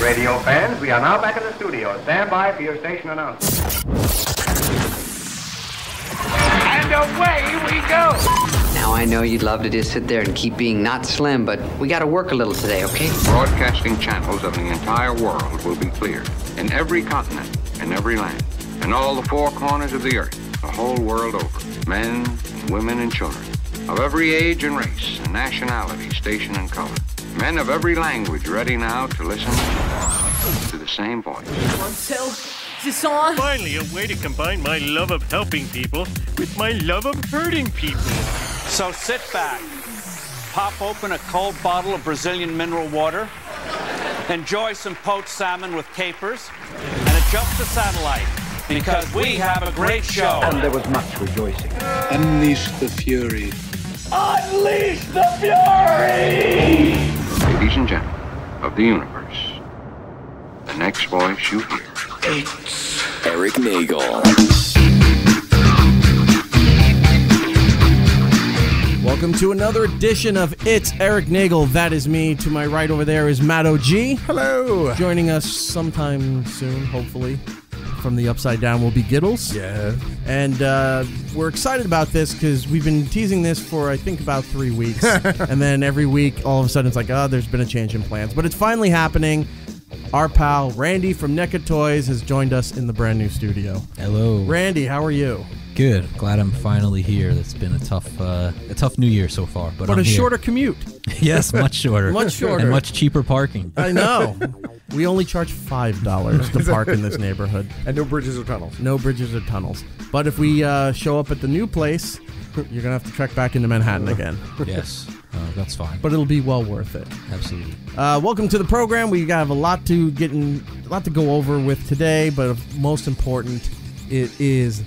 radio fans, we are now back at the studio. Stand by for your station announcement. And away we go! Now, I know you'd love to just sit there and keep being not slim, but we got to work a little today, okay? Broadcasting channels of the entire world will be cleared. In every continent, in every land, in all the four corners of the earth, the whole world over. Men, and women, and children, of every age and race, and nationality, station, and color. Men of every language ready now to listen to the same voice. 1, 2, is this on? Finally, a way to combine my love of helping people with my love of hurting people. So sit back, pop open a cold bottle of Brazilian mineral water, enjoy some poached salmon with capers, and adjust the satellite, because we have a great show. And there was much rejoicing. Unleash the fury. Unleash the fury! Ladies and gentlemen of the universe, the next voice you hear. It's Erik Nagel. Welcome to another edition of It's Erik Nagel. That is me. To my right over there is Matt O.G. Hello. Joining us sometime soon, hopefully. From the Upside Down will be Giddles. Yeah. And we're excited about this because we've been teasing this for, I think, about 3 weeks. And then every week, all of a sudden, it's like, oh, there's been a change in plans. But it's finally happening. Our pal, Randy from NECA Toys, has joined us in the brand new studio. Hello. Randy, how are you? Good. Glad I'm finally here. It's been a tough new year so far. But I'm a here. Shorter commute. Yes, much shorter. Much shorter. And much cheaper parking. I know. We only charge $5 to park in this neighborhood. And no bridges or tunnels. No bridges or tunnels. But if we show up at the new place, you're going to have to trek back into Manhattan again. Yes. That's fine. But it'll be well worth it. Absolutely. Welcome to the program. We have a lot to go over with today, but most important, it's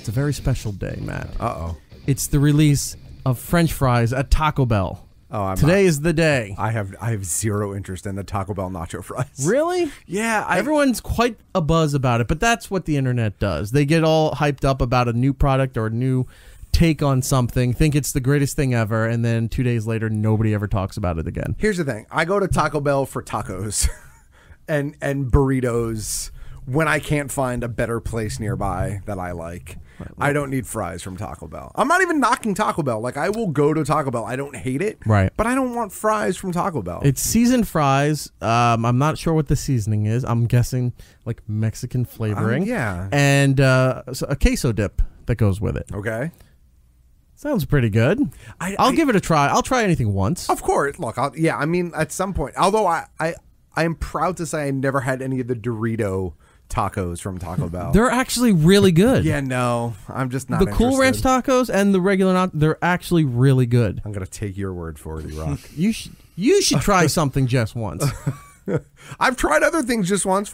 a very special day, Matt. Uh-oh. It's the release of French fries at Taco Bell. Oh, Today is the day. I have zero interest in the Taco Bell nacho fries. Really? Yeah. Everyone's quite abuzz about it, but that's what the internet does. They get all hyped up about a new product or a new take on something, think it's the greatest thing ever, and then 2 days later, nobody ever talks about it again. Here's the thing. I go to Taco Bell for tacos and burritos when I can't find a better place nearby that I like. Right. I don't need fries from Taco Bell. I'm not even knocking Taco Bell. Like, I will go to Taco Bell. I don't hate it. Right. But I don't want fries from Taco Bell. It's seasoned fries. I'm not sure what the seasoning is. I'm guessing like Mexican flavoring. Yeah. And a queso dip that goes with it. Okay. Sounds pretty good. I'll give it a try. I'll try anything once. Of course. Look, I mean, at some point. Although I am proud to say I never had any of the Dorito tacos from Taco Bell. They're actually really good. Yeah, no, I'm just not The Cool Ranch interested. tacos and the regular, they're actually really good. I'm going to take your word for it, E-Rock. You should try something just once. I've tried other things just once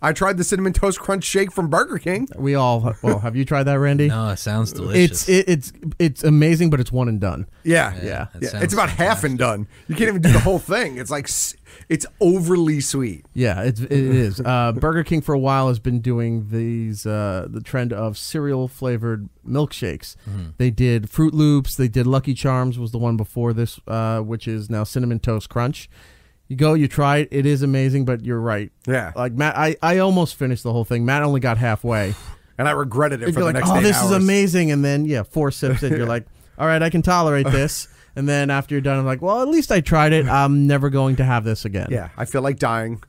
I tried the Cinnamon Toast Crunch Shake from Burger King. Have you tried that, Randy? No, it sounds delicious. It's amazing, but it's one and done. Yeah. It's about half and done. You can't even do the whole thing. It's like, it's overly sweet. Yeah, it is. Burger King for a while has been doing these, the trend of cereal flavored milkshakes. Mm-hmm. They did Fruit Loops. They did Lucky Charms was the one before this, which is now Cinnamon Toast Crunch. You go, you try it. It is amazing, but you're right. Yeah. Like Matt, I almost finished the whole thing. Matt only got halfway. And I regretted it for the next 8 hours. Oh, this is amazing. And then, 4 sips in, you're like, all right, I can tolerate this. And then after you're done, I'm like, well, at least I tried it. I'm never going to have this again. Yeah, I feel like dying.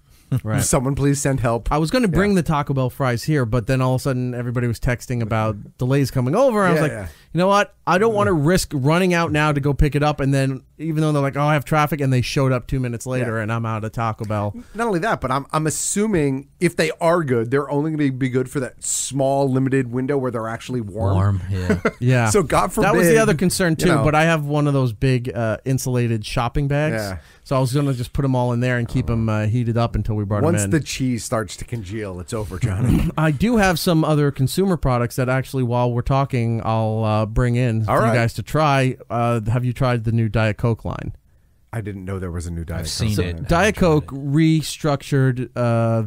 Right. Someone please send help. I was going to bring the Taco Bell fries here, but then all of a sudden everybody was texting about delays coming over. I was like, you know what? I don't want to risk running out now to go pick it up. And then even though they're like, oh, I have traffic, and they showed up 2 minutes later and I'm out of Taco Bell. Not only that, but I'm assuming if they are good, they're only going to be good for that small limited window where they're actually warm. Yeah. Yeah. So God forbid. That was the other concern too, but I have one of those big insulated shopping bags. Yeah. So I was going to just put them all in there and keep them heated up until we brought them in. Once the cheese starts to congeal, it's over, Johnny. I do have some other consumer products that actually, while we're talking, I'll bring in for you guys to try. Have you tried the new Diet Coke line? I didn't know there was a new Diet Coke. I've seen it. Diet Coke restructured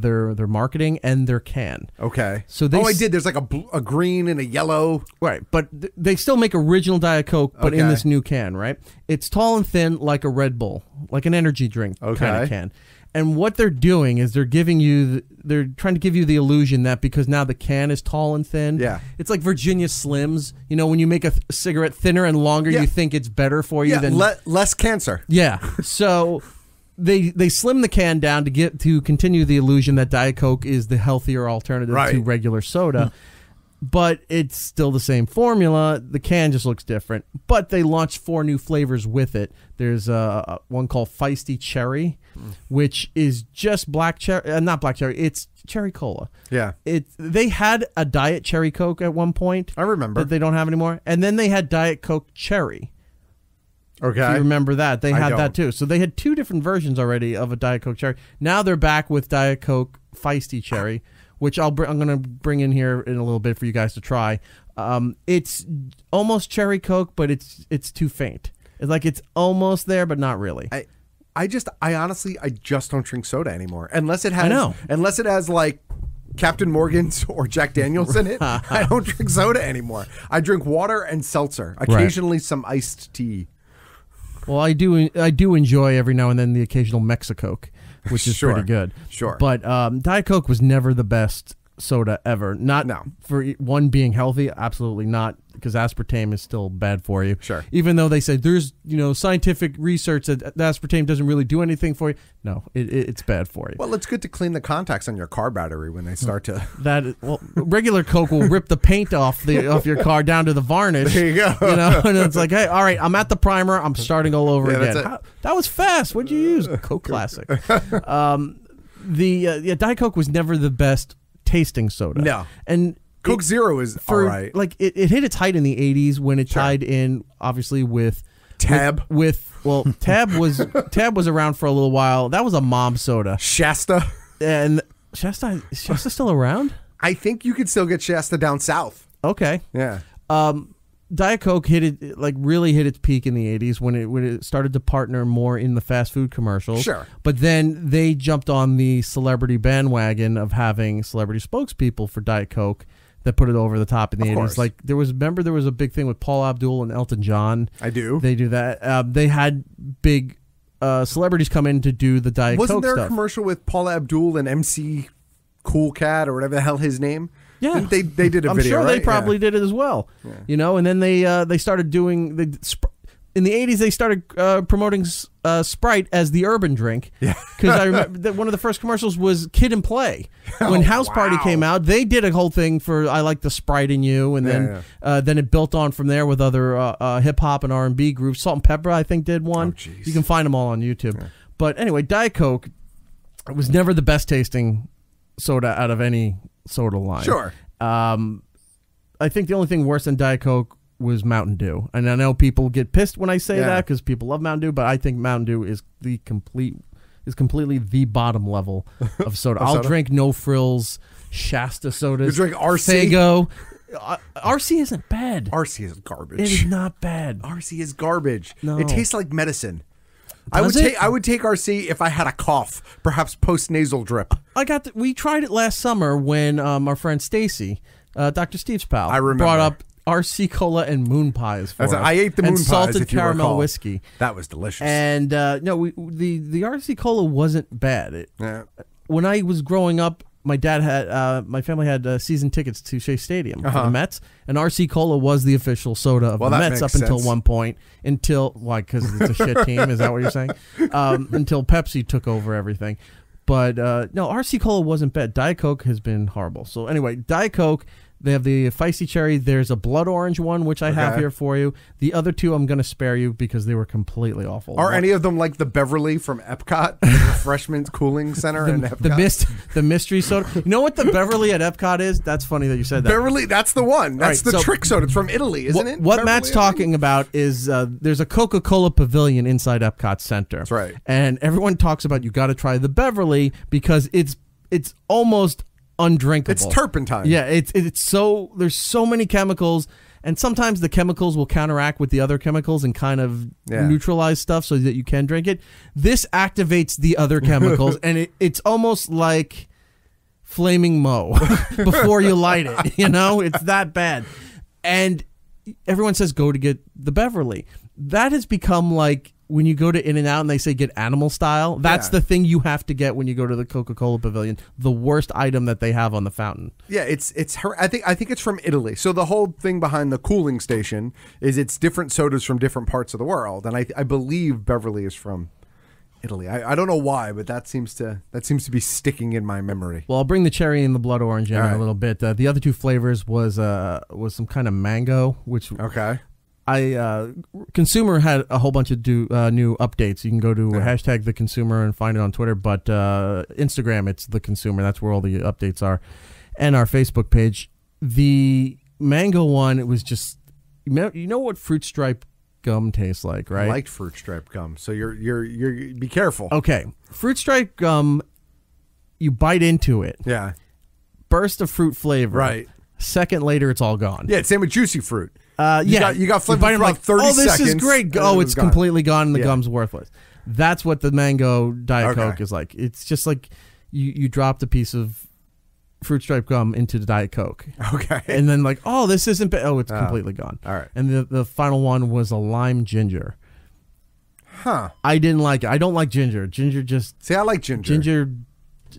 their marketing and their can. Okay. So I did. There's like a green and a yellow. Right, but they still make original Diet Coke, but in this new can, right? It's tall and thin like a Red Bull, like an energy drink kind of can. And what they're doing is they're trying to give you the illusion that because now the can is tall and thin, it's like Virginia Slims. You know, when you make a cigarette thinner and longer, you think it's better for you than less cancer. Yeah. So they slim the can down to continue the illusion that Diet Coke is the healthier alternative to regular soda. But it's still the same formula. The can just looks different. But they launched 4 new flavors with it. There's one called Feisty Cherry, which is just black cherry. Not black cherry. It's cherry cola. Yeah. They had a Diet Cherry Coke at one point. I remember. That they don't have anymore. And then they had Diet Coke Cherry. Okay. If you remember that. They had that too. So they had 2 different versions already of a Diet Coke Cherry. Now they're back with Diet Coke Feisty Cherry, which I'm going to bring in here in a little bit for you guys to try. It's almost cherry Coke, but it's too faint. It's like it's almost there, but not really. I honestly just don't drink soda anymore unless it has like Captain Morgan's or Jack Daniels in it. I don't drink soda anymore. I drink water and seltzer. Occasionally some iced tea. Well, I do enjoy every now and then the occasional Mexicoke, which is pretty good. Sure. But Diet Coke was never the best soda ever. Not for one being healthy, absolutely not, because aspartame is still bad for you. Sure. Even though they say there's scientific research that aspartame doesn't really do anything for you. No, it's bad for you. Well, it's good to clean the contacts on your car battery when they start to. Regular Coke will rip the paint off your car down to the varnish. There you go. And it's like, hey, all right, I'm at the primer. I'm starting all over again. That was fast. What'd you use? Coke Classic. Diet Coke was never the best tasting soda. No. And Coke Zero is all right. Like it hit its height in the 80s when it tied in obviously with Tab. Tab was around for a little while. That was a mom soda. Shasta. And is Shasta still around? I think you could still get Shasta down south. Okay. Yeah. Diet Coke really hit its peak in the 80s when it started to partner more in the fast food commercials. Sure. But then they jumped on the celebrity bandwagon of having celebrity spokespeople for Diet Coke that put it over the top in the 80s. Course. Like there was a big thing with Paula Abdul and Elton John. I do. They do that. They had big celebrities come in to do the Diet Coke stuff. Wasn't there a commercial with Paula Abdul and MC Cool Cat or whatever the hell his name? Yeah, they did a video. I'm sure right? they probably did it as well. Yeah. And then they started doing in the 80s they started promoting Sprite as the urban drink. Yeah, because I remember that one of the first commercials was Kid and Play. When House Party came out, they did a whole thing for I Like the Sprite in You, and then it built on from there with other hip hop and R&B groups. Salt and Pepper I think did one. You can find them all on YouTube. Yeah. But anyway, Diet Coke was never the best tasting soda out of any soda line. Sure. I think the only thing worse than Diet Coke was Mountain Dew. And I know people get pissed when I say that because people love Mountain Dew, but I think Mountain Dew is completely the bottom level of soda. I'll drink No Frills, Shasta sodas. You drink RC? Faygo. RC isn't bad. RC is garbage. It is not bad. RC is garbage. No. It tastes like medicine. I would take RC if I had a cough, perhaps post-nasal drip. We tried it last summer when our friend Stacy, Dr. Steve's pal, I remember. brought up RC Cola and moon pies for us. I ate the moon and pies, salted if you caramel recall. whiskey. That was delicious. And the RC Cola wasn't bad. When I was growing up, my family had season tickets to Shea Stadium for the Mets, and RC Cola was the official soda of the Mets up until one point. Because it's a shit team, is that what you're saying? Until Pepsi took over everything. But no, RC Cola wasn't bad. Diet Coke has been horrible. So anyway, Diet Coke. They have the Feisty Cherry. There's a blood orange one, which I have here for you. The other two I'm going to spare you because they were completely awful. Are any of them like the Beverly from Epcot, the refreshment cooling center in Epcot? The mystery soda. You know what the Beverly at Epcot is? That's funny that you said that. Beverly, that's the one. That's the trick soda. It's from Italy, isn't it? What Matt's talking about is there's a Coca-Cola pavilion inside Epcot Center. That's right. And everyone talks about you got to try the Beverly because it's almost undrinkable. It's turpentine. Yeah, it's so there's so many chemicals, and sometimes the chemicals will counteract with the other chemicals and kind of neutralize stuff so that you can drink it. This activates the other chemicals, and it's almost like Flaming Moe before you light it. It's that bad. And everyone says go to get the Beverly. that has become like when you go to In-N-Out and they say get animal style. That's the thing you have to get when you go to the Coca-Cola Pavilion. The worst item that they have on the fountain. Yeah, it's her. I think it's from Italy. So the whole thing behind the cooling station is it's different sodas from different parts of the world, and I believe Beverly is from Italy. I don't know why, but that seems to be sticking in my memory. Well, I'll bring the cherry and the blood orange in a little bit. The other two flavors was some kind of mango, which Consumer had a whole bunch of new updates. You can go to hashtag The Consumer and find it on Twitter, but Instagram, it's The Consumer. That's where all the updates are. And our Facebook page. The mango one, it was just, you know what fruit stripe gum tastes like, right? I liked fruit stripe gum, so you're be careful. Okay. Fruit stripe gum, you bite into it. Yeah. Burst of fruit flavor. Right. Second later, it's all gone. Yeah, same with juicy fruit. You got flavor for about 30 seconds. Oh, this is great. Oh, it's gone. completely gone and the gum's worthless. That's what the mango Diet Coke is like. It's just like you dropped a piece of fruit stripe gum into the Diet Coke. Okay. And then like, oh, this isn't bad. Oh, it's completely gone. All right. And the final one was a lime ginger. Huh. I didn't like it. I don't like ginger. Ginger just... See, I like ginger. Ginger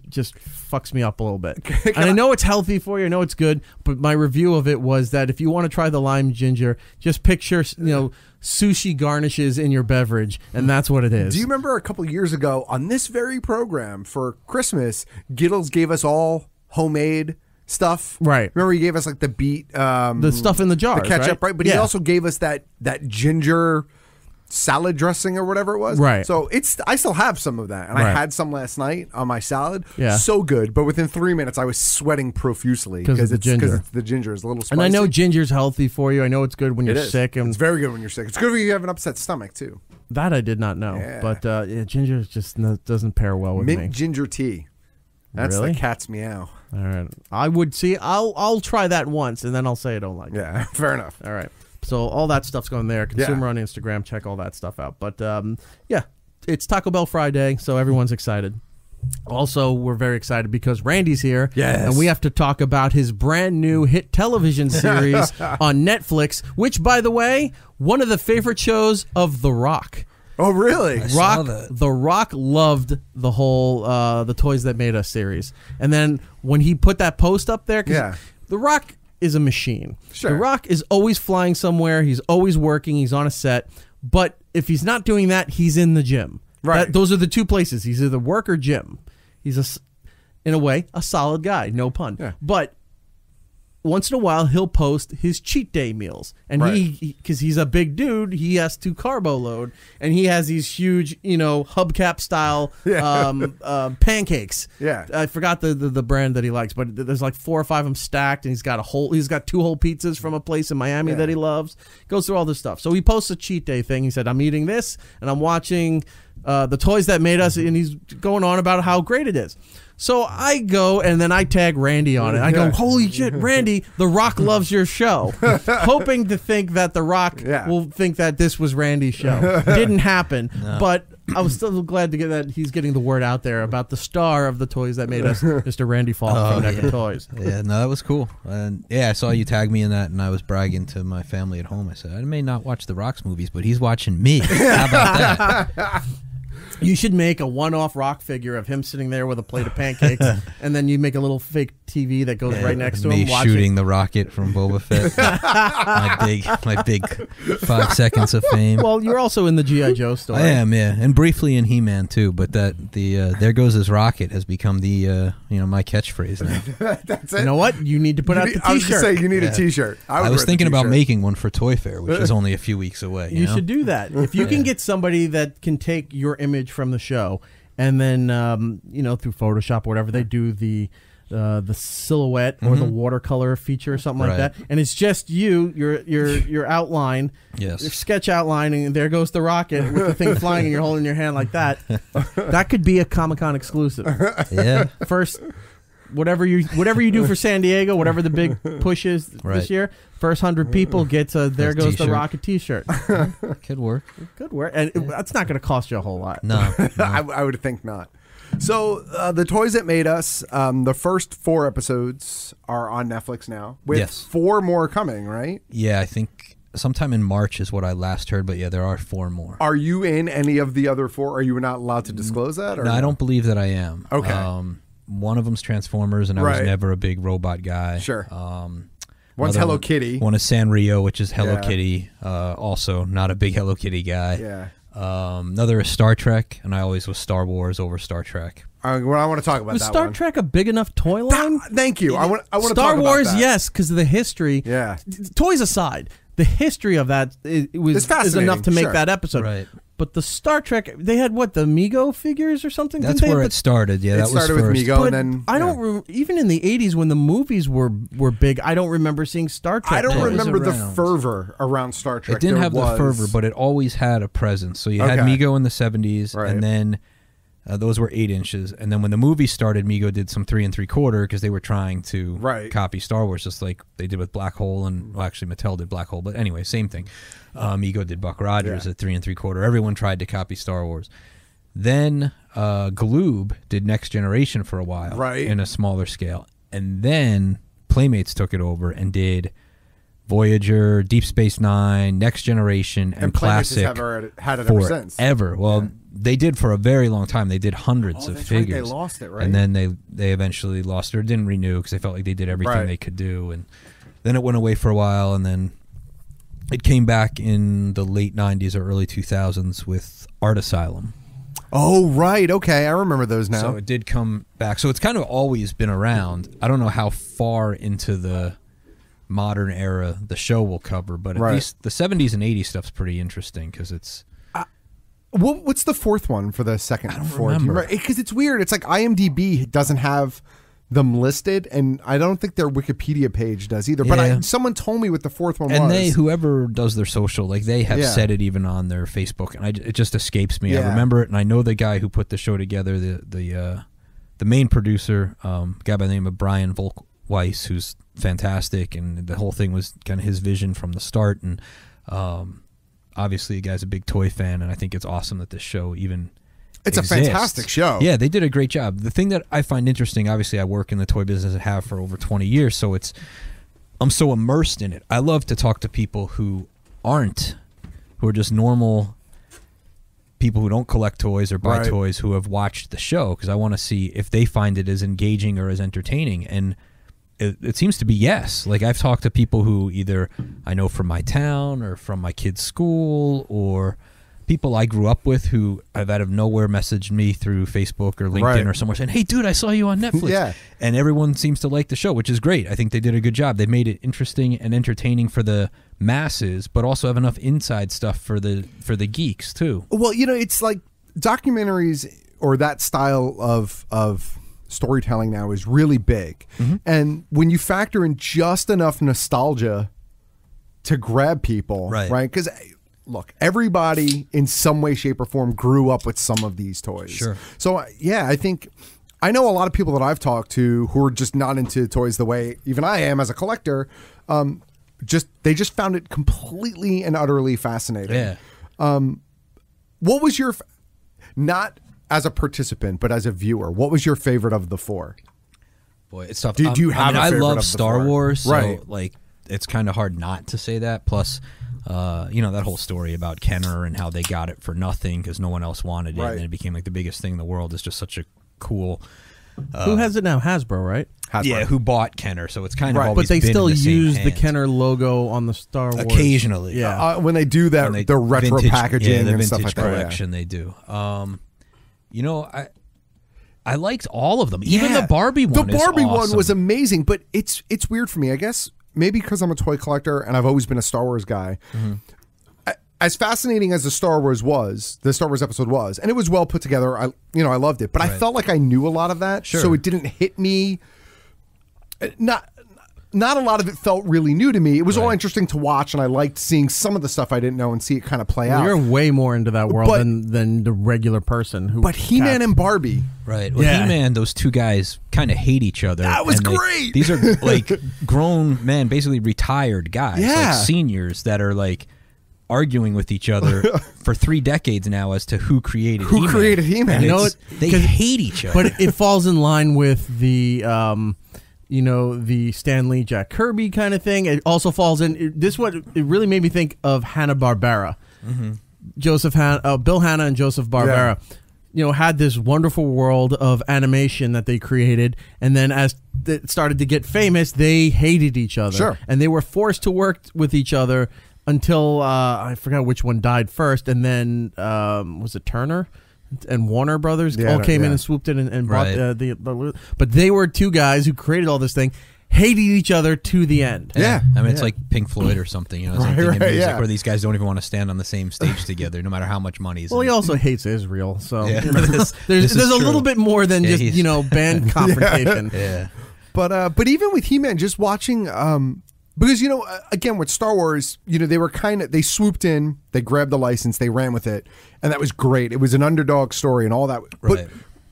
just fucks me up a little bit. And I know it's healthy for you. I know it's good. But my review of it was that if you want to try the lime ginger, just picture, sushi garnishes in your beverage, and that's what it is. Do you remember a couple years ago on this very program for Christmas, Giddles gave us all homemade stuff? Right. Remember he gave us like the beet... the stuff in the jars, the ketchup, right? But he also gave us that ginger... salad dressing or whatever it was. Right. So I still have some of that. And I had some last night on my salad. Yeah. So good. But within 3 minutes, I was sweating profusely. Because the ginger. The ginger is a little spicy. And I know ginger's healthy for you. I know it's good when you're sick. And it's very good when you're sick. It's good when you have an upset stomach, too. That I did not know. Yeah. But ginger just doesn't pair well with me. Mint ginger tea. That's the cat's meow. All right. I would see. I'll try that once, and then I'll say I don't like it. Yeah, fair enough. All right. So all that stuff's going there. Consumer on Instagram. Check all that stuff out. But it's Taco Bell Friday, so everyone's excited. Also, we're very excited because Randy's here. Yes. And we have to talk about his brand new hit television series on Netflix, which, by the way, one of the favorite shows of The Rock. Oh, really? The Rock loved the whole The Toys That Made Us series. And then when he put that post up there, because The Rock is a machine. Sure. The Rock is always flying somewhere. He's always working. He's on a set. But if he's not doing that, he's in the gym. Right. Those are the two places. He's either work or gym. He's, in a way, a solid guy. No pun. Yeah. But once in a while, he'll post his cheat day meals. And because he's a big dude, he has to carbo load. And he has these huge, hubcap style pancakes. Yeah. I forgot the brand that he likes, but there's like 4 or 5 of them stacked, and he's got 2 whole pizzas from a place in Miami that he loves. Goes through all this stuff. So he posts a cheat day thing. He said, I'm eating this, and I'm watching The Toys That Made Us, and he's going on about how great it is. So I go, and then I tag Randy on it. I go, holy shit, Randy, The Rock loves your show. Hoping to think that The Rock will think that this was Randy's show. Didn't happen, but I was still glad to get that he's getting the word out there about the star of The Toys That Made Us, Mr. Randy Falk from NECA Toys. Yeah, no, that was cool. And I saw you tag me in that, and I was bragging to my family at home. I said, I may not watch The Rock's movies, but he's watching me. How about that? You should make a one-off Rock figure of him sitting there with a plate of pancakes, and then you make a little fake TV that goes right next to him. Me shooting the rocket from Boba Fett. my big 5 seconds of fame. Well, you're also in the G.I. Joe story. I am, yeah, and briefly in He-Man too. But that there goes his rocket has become the my catchphrase now. That's it. You know what? You need to put out the T-shirt. I was going to say you need a T-shirt. I was thinking about making one for Toy Fair, which is only a few weeks away. You should do that. If you can get somebody that can take your image from the show, and then through Photoshop or whatever, they do the silhouette or the watercolor feature or something like that, and it's just your outline, your sketch outline, and there goes the rocket with the thing flying, and you're holding your hand like that. That could be a Comic-Con exclusive. Yeah. First, whatever you do for San Diego, whatever the big push is this year, first 100 people gets a There Goes the Rocket T-shirt. Could work. Could work, and that's not going to cost you a whole lot. No. I would think not. So The Toys That Made Us, the first 4 episodes are on Netflix now, with 4 more coming, right? Yeah, I think sometime in March is what I last heard, but yeah, there are 4 more. Are you in any of the other 4? Are you not allowed to disclose that? Or no, I don't believe that I am. Okay. One of them's Transformers, and I was never a big robot guy. Sure. One's Hello Kitty. One is Sanrio, which is Hello Kitty. Also, not a big Hello Kitty guy. Yeah. Another is Star Trek, and I always was Star Wars over Star Trek. Well, I want to talk about was that Star one. Trek a big enough toy line? Thank you. I want to Star talk Wars, about that. yes, because of the history. Yeah. Toys aside, the history of that is enough to make that episode. Right. But the Star Trek, they had what, the Mego figures or something? That's where it started. Yeah, that was started first. with Mego, But and then I don't even in the 80s when the movies were big, I don't remember seeing Star Trek. I don't toys. remember the around. fervor around Star Trek. It didn't There have the was. fervor, but it always had a presence. So you had Mego in the 70s, and then those were 8 inches. And then when the movie started, Mego did some 3 3/4 because they were trying to copy Star Wars, just like they did with Black Hole. And well, actually, Mattel did Black Hole, but anyway, same thing. Mego did Buck Rogers at 3 3/4. Everyone tried to copy Star Wars. Then Galoob did Next Generation for a while, in a smaller scale, and then Playmates took it over and did Voyager, Deep Space Nine, Next Generation, and Classic had it ever since. Ever. Well, they did for a very long time. They did hundreds of figures. Right. They lost it, right? And then they eventually lost it or didn't renew because they felt like they did everything they could do. And then it went away for a while, and then it came back in the late 90s or early 2000s with Art Asylum. Oh, right. Okay. I remember those now. So it did come back. So it's kind of always been around. I don't know how far into the modern era the show will cover, but at least the 70s and 80s stuff's pretty interesting because it's... What's the 4th one for the second? I don't remember. Because it's weird. It's like IMDb doesn't have them listed, and I don't think their Wikipedia page does either. But someone told me what the 4th one was. And whoever does their social, like they have said it even on their Facebook, and it just escapes me. I remember it, and I know the guy who put the show together, the main producer, a guy by the name of Brian Volkweiss, who's fantastic, and the whole thing was kind of his vision from the start. And obviously, the guy's a big toy fan, and I think it's awesome that this show even exists. A fantastic show. Yeah, they did a great job. The thing that I find interesting, obviously, I work in the toy business and have for over 20 years, so I'm so immersed in it. I love to talk to people who are just normal people who don't collect toys or buy toys who have watched the show because I want to see if they find it as engaging or as entertaining. And it seems to be yes. Like I've talked to people who either I know from my town or from my kid's school or people I grew up with who have out of nowhere messaged me through Facebook or LinkedIn or somewhere saying, "Hey, dude, I saw you on Netflix." And everyone seems to like the show, which is great. I think they did a good job. They made it interesting and entertaining for the masses, but also have enough inside stuff for the geeks too. Well, it's like documentaries or that style of storytelling now is really big. And when you factor in just enough nostalgia to grab people, right? Because look, everybody in some way, shape, or form grew up with some of these toys. Sure. So I think I know a lot of people that I've talked to who are just not into toys the way even I am as a collector. They just found it completely and utterly fascinating. Yeah. What was your not as a participant, but as a viewer, what was your favorite of the 4? Boy, it's tough. Do you have a favorite I love of the Star 4? Wars, so right? Like it's kind of hard not to say that. Plus, that whole story about Kenner and how they got it for nothing because no one else wanted it, and it became like the biggest thing in the world. Is just such a cool. Who has it now? Hasbro, right? Hasbro. Yeah, who bought Kenner? So it's kind of always but they been still in the same use the hands. Kenner logo on the Star Wars. Occasionally. Yeah. When they do that, the retro packaging the and vintage stuff like that. collection they do. I liked all of them. Even the Barbie one. The Barbie is awesome. one was amazing, but it's weird for me. I guess maybe because I'm a toy collector and I've always been a Star Wars guy. As fascinating as the Star Wars episode was, and it was well put together. I loved it, but I felt like I knew a lot of that, so it didn't hit me. Not a lot of it felt really new to me. It was all interesting to watch, and I liked seeing some of the stuff I didn't know and see it kind of play out. You're way more into that world than the regular person. But He-Man and Barbie. Right. Well, He-Man, those two guys kind of hate each other. That was great. These are like grown men, basically retired guys, like seniors that are like arguing with each other for 3 decades now as to who created He-Man. He-Man. They hate each other. But it falls in line with the the Stan Lee, Jack Kirby kind of thing. It also falls in. It really made me think of Hanna-Barbera. Bill Hanna and Joseph Barbera. Had this wonderful world of animation that they created, and then as it started to get famous, they hated each other. Sure. And they were forced to work with each other until I forgot which one died first, and then was it Turner and Warner Brothers all came in and swooped in and bought the. But they were two guys who created all this thing, hated each other to the end. Yeah. I mean, it's like Pink Floyd or something, it's like thinking music where these guys don't even want to stand on the same stage together, no matter how much money is. Well, he also hates Israel, so this there's a true. little bit more than just band confrontation. Yeah. But even with He-Man, just watching, because again with Star Wars, they swooped in, they grabbed the license, they ran with it, and that was great. It was an underdog story and all that. Right.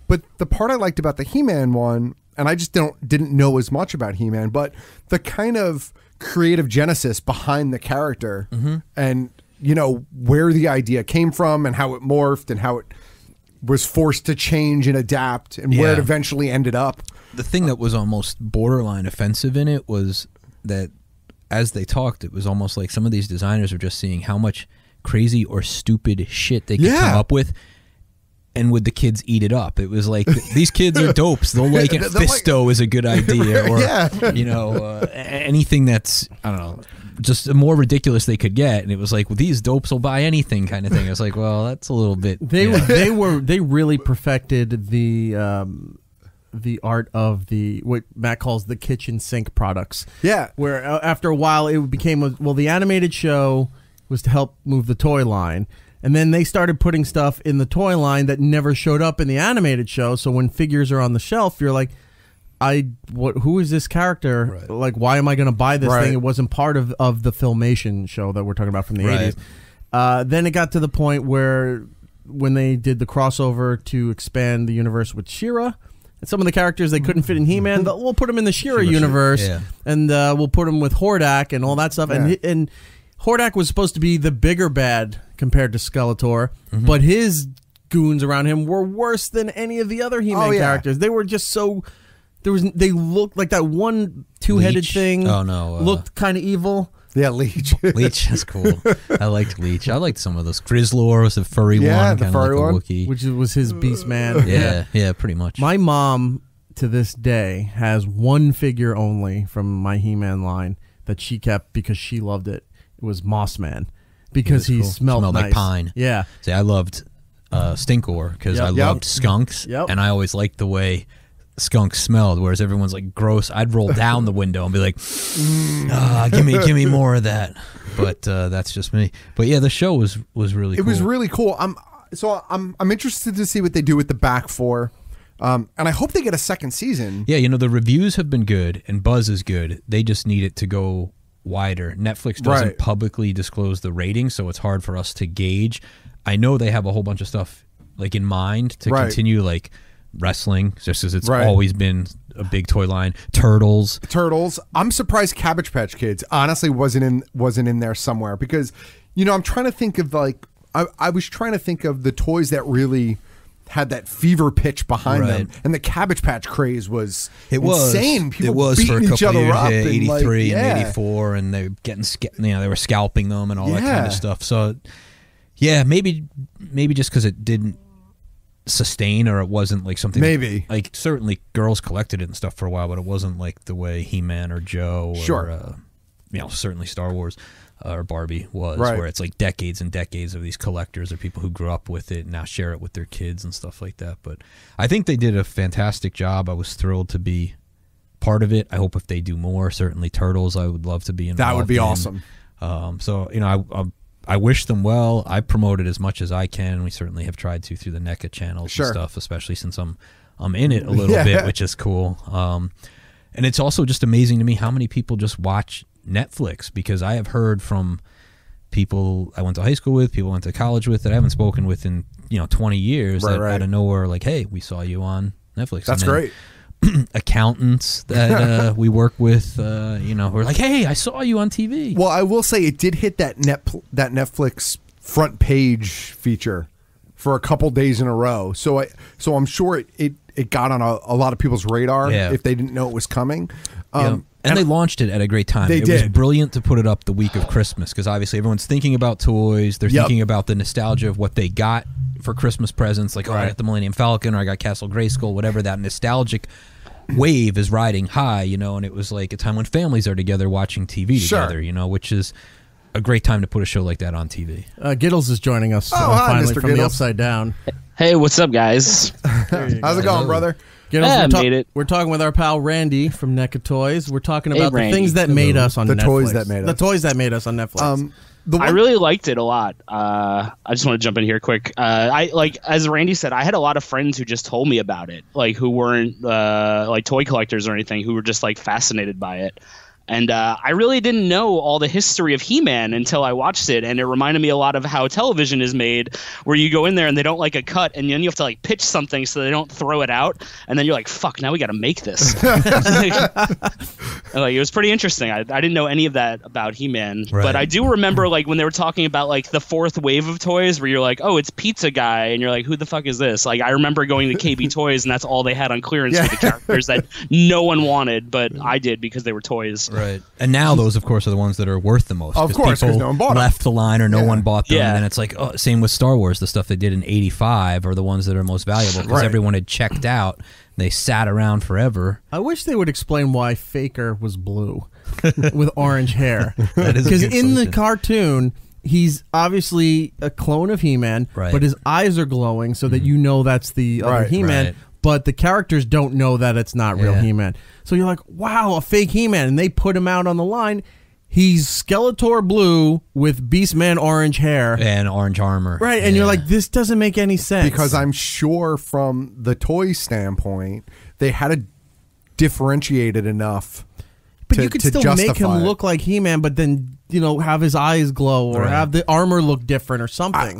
But the part I liked about the He-Man one, and I just didn't know as much about He-Man, but the kind of creative genesis behind the character, and where the idea came from and how it morphed and how it was forced to change and adapt and where it eventually ended up. The thing that was almost borderline offensive in it was that as they talked, it was almost like some of these designers were just seeing how much crazy or stupid shit they could come up with, and would the kids eat it up. It was like, these kids are dopes. They'll like it. Fisto is a good idea, or anything that's, I don't know, just the more ridiculous they could get. And it was like, well, these dopes will buy anything kind of thing. I was like, well, that's a little bit. They really perfected the art of what Matt calls the kitchen sink products. Yeah. Where after a while it became, the animated show was to help move the toy line. And then they started putting stuff in the toy line that never showed up in the animated show. So when figures are on the shelf, you're like, who is this character? Right. Like, why am I going to buy this thing? It wasn't part of the Filmation show that we're talking about from the 80s. Then it got to the point where when they did the crossover to expand the universe with She-Ra, and some of the characters they couldn't fit in He-Man, we'll put them in the She-Ra universe, and we'll put them with Hordak and all that stuff. Yeah. And Hordak was supposed to be the bigger bad compared to Skeletor, but his goons around him were worse than any of the other He-Man characters. They were just so... They looked like that one two-headed Leech. thing. Oh, no. Looked kind of evil. Yeah, Leech. Leech is cool. I liked Leech. I liked some of those. Grizzlor was the furry one. The furry like one. Wookiee. Which was his Beast Man. Yeah, pretty much. My mom, to this day, has one figure only from my He-Man line that she kept because she loved it. It was Moss Man. Because he cool. smelled nice. Like pine. Yeah. See, I loved Stinkor because I loved skunks, and I always liked the way skunks smelled, whereas everyone's like gross. I'd roll down the window and be like, give me more of that. But that's just me. But yeah, the show was really cool. It was really cool. I'm interested to see what they do with the back four. And I hope they get a second season. Yeah, the reviews have been good and buzz is good. They just need it to go wider. Netflix doesn't publicly disclose the ratings, so it's hard for us to gauge. I know they have a whole bunch of stuff like in mind to continue, like wrestling, just as it's always been a big toy line. Turtles. I'm surprised Cabbage Patch Kids honestly wasn't in there somewhere, because I'm trying to think of like I was trying to think of the toys that really had that fever pitch behind them, and the Cabbage Patch craze was insane. People beating each other up, 83 and 84, and they were getting they were scalping them and all that kind of stuff. So yeah, maybe just because it didn't sustain, or it wasn't like something like, certainly girls collected it and stuff for a while, but it wasn't like the way He-Man or Joe or certainly Star Wars or Barbie was, where it's like decades and decades of these collectors or people who grew up with it and now share it with their kids and stuff like that. But I think they did a fantastic job. I was thrilled to be part of it. I hope if they do more, certainly Turtles, I would love to be involved. That would be awesome. So I wish them well. I promote it as much as I can. We certainly have tried to through the NECA channels and stuff, especially since I'm in it a little bit, which is cool. And it's also just amazing to me how many people just watch Netflix, because I have heard from people I went to high school with, people I went to college with that I haven't spoken with in 20 years that out of nowhere like, hey, we saw you on Netflix. That's great. Accountants that we work with, who are like, hey, I saw you on TV. Well, I will say it did hit that Netflix front page feature for a couple days in a row. So I'm sure it got on a lot of people's radar if they didn't know it was coming. And they launched it at a great time. It was brilliant to put it up the week of Christmas because obviously everyone's thinking about toys. They're thinking about the nostalgia of what they got for Christmas presents. Like, I got the Millennium Falcon or I got Castle Grayskull, whatever. That nostalgic wave is riding high, and it was like a time when families are together watching TV together, which is a great time to put a show like that on TV. Giddles is joining us finally Mr. from Giddles. The Upside Down. Hey, what's up, guys? How's it going, brother? Giddles, we're talking with our pal Randy from NECA Toys. We're talking about the things that made us on Netflix. The toys that made us on Netflix. I really liked it a lot. I just want to jump in here quick. As Randy said, I had a lot of friends who just told me about it, like who weren't like toy collectors or anything, who were just like fascinated by it. And I really didn't know all the history of He-Man until I watched it, and it reminded me a lot of how television is made, where you go in there and they don't like a cut, and then you have to like pitch something so they don't throw it out, and then you're like, "Fuck, now we got to make this." It was pretty interesting. I didn't know any of that about He-Man, but I do remember like when they were talking about like the fourth wave of toys, where you're like, "Oh, it's Pizza Guy," and you're like, "Who the fuck is this?" Like I remember going to KB Toys, and that's all they had on clearance for the characters that no one wanted, but I did because they were toys. Right. And now those, of course, are the ones that are worth the most. Of course, because no one bought them. Left the line or no one bought them. And then it's like, same with Star Wars. The stuff they did in 85 are the ones that are most valuable because everyone had checked out. They sat around forever. I wish they would explain why Faker was blue with orange hair. Because in the cartoon, he's obviously a clone of He-Man, but his eyes are glowing so that you know that's the other He-Man. But the characters don't know that it's not real He-Man. So you're like, wow, a fake He-Man. And they put him out on the line. He's Skeletor blue with Beastman orange hair. And orange armor. Right, and you're like, this doesn't make any sense. Because I'm sure from the toy standpoint, they had to differentiate it enough But you could still make him look like He-Man, but then, have his eyes glow or have the armor look different or something.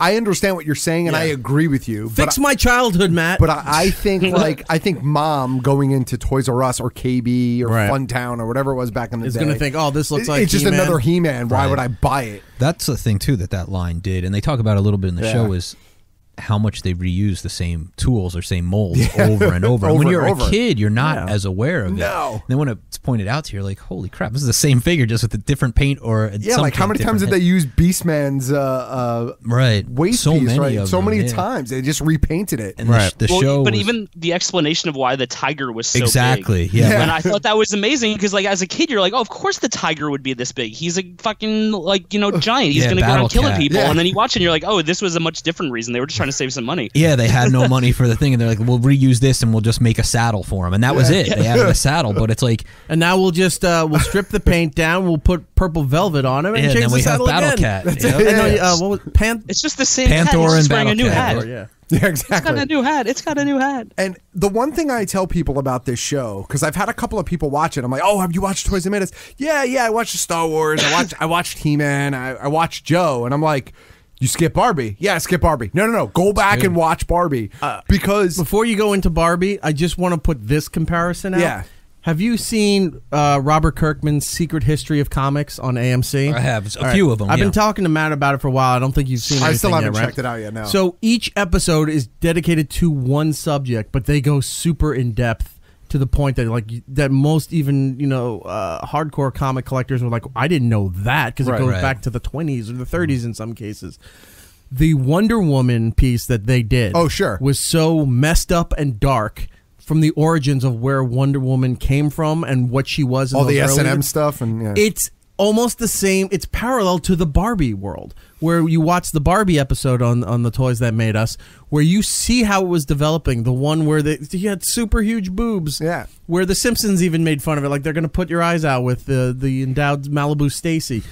I understand what you're saying, and I agree with you. Fix my childhood, Matt. But I think I think Mom going into Toys R Us or KB or Funtown or whatever it was back in the day is going to think, oh, this looks like it's just He-Man. another He-Man. Why would I buy it? That's the thing too that line did, and they talk about it a little bit in the show is how much they reuse the same tools or same molds over and over. And when you're a kid, you're not as aware of it. And then when it's pointed out to you, you're like, holy crap, this is the same figure just with a different paint or like how many times did they use Beastman's waist piece? So many times. They just repainted it. And the show but even the explanation of why the tiger was so big. And I thought that was amazing because like as a kid, you're like, oh, of course the tiger would be this big. He's a fucking giant. He's going to go around killing people. And then you watch it and you're like, oh, this was a much different reason. They were just trying to save some money. Yeah, they had no money for the thing, and they're like, we'll reuse this and we'll just make a saddle for him. And that was it. They added a saddle, but it's like... And now we'll just we'll strip the paint down, we'll put purple velvet on him, and change then the we have saddle Battle again. Cat. What was it's just the same Panther hat. He's just and wearing a new Battle hat. Yeah, exactly. It's got a new hat. It's got a new hat. And the one thing I tell people about this show, because I've had a couple of people watch it, I'm like, oh, have you watched Toys That Made Us? Yeah, I watched Star Wars. I watched He-Man. I watched Joe. And I'm like, you skip Barbie? Yeah, I skip Barbie. No. Go back and watch Barbie. Because before you go into Barbie, I just want to put this comparison out. Yeah. Have you seen Robert Kirkman's Secret History of Comics on AMC? I have. A few of them. I've been talking to Matt about it for a while. I don't think you've seen it. I still haven't checked it out yet, no. So each episode is dedicated to one subject, but they go super in-depth to the point that that most even hardcore comic collectors were like, I didn't know that because it goes back to the 20s or the 30s in some cases. The Wonder Woman piece that they did was so messed up and dark from the origins of where Wonder Woman came from and what she was. All the S&M stuff. It's almost the same. It's parallel to the Barbie world, where you watch the Barbie episode on the Toys That Made Us, where you see how it was developing. The one where he had super huge boobs. Yeah. Where the Simpsons even made fun of it. Like, they're going to put your eyes out with the endowed Malibu Stacy.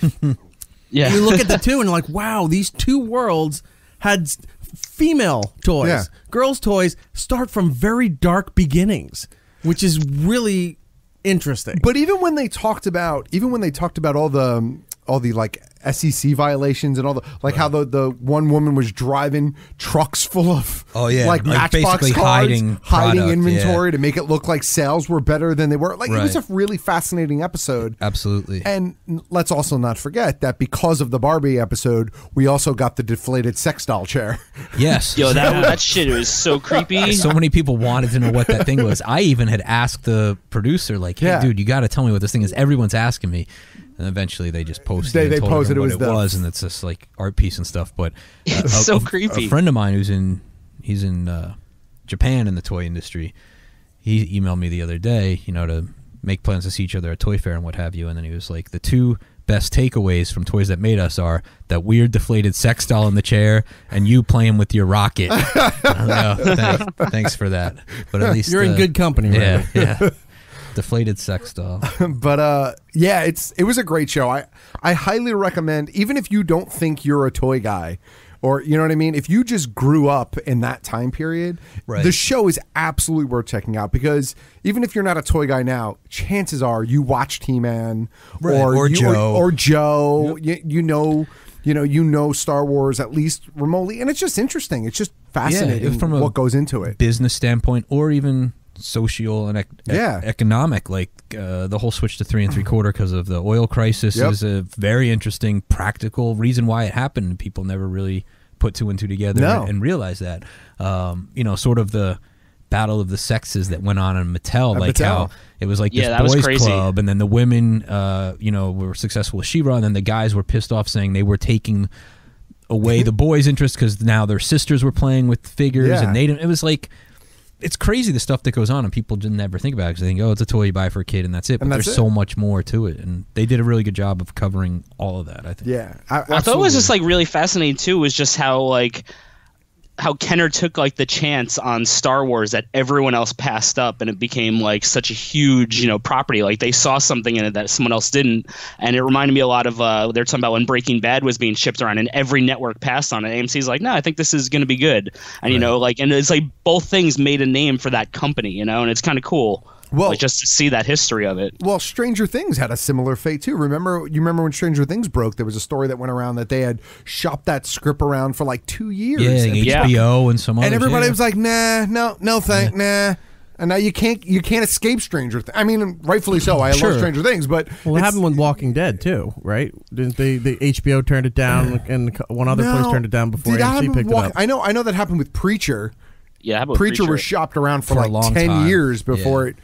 Yeah. You look at the two and you're like, wow, these two worlds had female toys. Yeah. Girls' toys start from very dark beginnings, which is really interesting. But even when they talked about all the like SEC violations and all the how the one woman was driving trucks full of like Matchbox basically cards, hiding inventory yeah. to make it look like sales were better than they were. Like it was a really fascinating episode. Absolutely. And let's also not forget that because of the Barbie episode, we also got the deflated sex doll chair. Yes. Yo, that shit was so creepy. So many people wanted to know what that thing was. I even had asked the producer, like, "Hey, dude, you got to tell me what this thing is." Everyone's asking me. And eventually they just posted they posted what it was, and it's just like art piece and stuff. But so creepy. A friend of mine he's in Japan in the toy industry. He emailed me the other day, to make plans to see each other at Toy Fair and what have you. And then he was like, the two best takeaways from Toys That Made Us are that weird deflated sex doll in the chair and you playing with your rocket. Thanks for that. But at least you're in good company, right? Yeah. Deflated sex doll. But it was a great show. I highly recommend, even if you don't think you're a toy guy, or you know what I mean, if you just grew up in that time period, the show is absolutely worth checking out, because even if you're not a toy guy now, chances are you watched He-Man or Joe. Yep. You know Star Wars at least remotely, and it's just interesting. It's just fascinating from what goes into it, business standpoint, or even social and economic, like the whole switch to 3 3/4 because of the oil crisis is a very interesting practical reason why it happened, and people never really put two and two together and realize that. Sort of the battle of the sexes that went on in Mattel, how it was like this boys club, and then the women were successful with She-Ra, and then the guys were pissed off saying they were taking away the boys' interest because now their sisters were playing with figures and they didn't. It was like, it's crazy the stuff that goes on, and people didn't ever think about it because they think, it's a toy you buy for a kid and that's it. But there's so much more to it, and they did a really good job of covering all of that, I think. Yeah, I thought it was just like really fascinating too. Was just how Kenner took like the chance on Star Wars that everyone else passed up, and it became like such a huge, property. Like they saw something in it that someone else didn't, and it reminded me a lot of they're talking about when Breaking Bad was being shipped around, and every network passed on it. AMC's like, no, I think this is going to be good, and and it's like both things made a name for that company, and it's kind of cool. Well, just to see that history of it. Well, Stranger Things had a similar fate too. You remember when Stranger Things broke? There was a story that went around that they had shopped that script around for like 2 years. Yeah, HBO and some others. And everybody was like, nah. And now you can't escape Stranger Things. I mean, rightfully so. I love Stranger Things, but it happened with Walking Dead too, right? Didn't they? The HBO turned it down, and one other place turned it down before AMC picked it up. I know that happened with Preacher. Yeah, Preacher was shopped around for like 10 years before it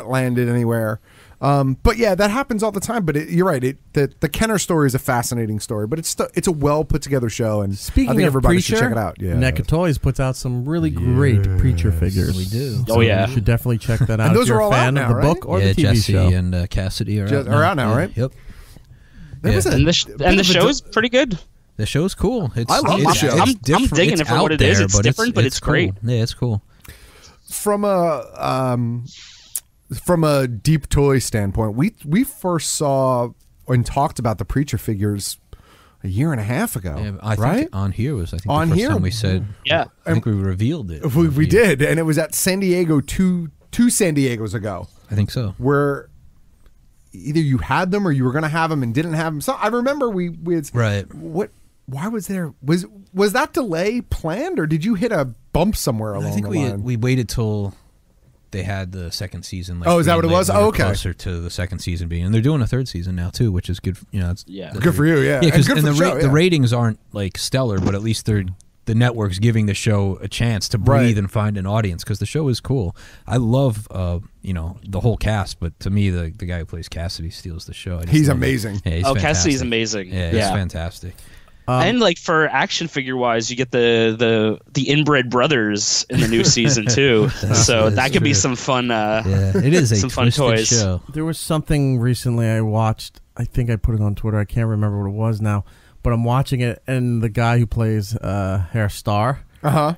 landed anywhere. But yeah, that happens all the time. But you're right. The Kenner story is a fascinating story, but it's a well put together show. And speaking I think of everybody Preacher, should check it out. Yeah, NECA Toys puts out some really great Preacher figures. We do. So you should definitely check that out. And those if you're are all a fan out of the now, book or the TV Jesse show. and Cassidy are out now, right? Yep. And the show is pretty good. The show's cool. I love the show. I'm digging it for what it is. It's different, but it's great. Yeah, it's cool. From a deep toy standpoint, we first saw and talked about the Preacher figures a year and a half ago. Yeah, I think on here was the first time we said. Yeah, I think we revealed it. We did, and it was at San Diego two San Diegos ago. I think so. Where either you had them or you were going to have them and didn't have them. So I remember we had, what. Why was there was that delay planned, or did you hit a bump somewhere along the line? We waited till they had the second season. Like, is that what it was? Oh, okay. Closer to the second season being, and they're doing a third season now too, which is good. It's good for you. Yeah, because good for the show, the ratings aren't like stellar, but at least the network's giving the show a chance to breathe and find an audience, because the show is cool. I love the whole cast, but to me the guy who plays Cassidy steals the show. He's amazing. Yeah, he's fantastic. Cassidy's amazing. Yeah, he's fantastic. And like for action figure wise, you get the inbred brothers in the new season too. So that could be some fun. It is some fun toys. Show. There was something recently I watched. I think I put it on Twitter. I can't remember what it was now, but I'm watching it, and the guy who plays Herr Starr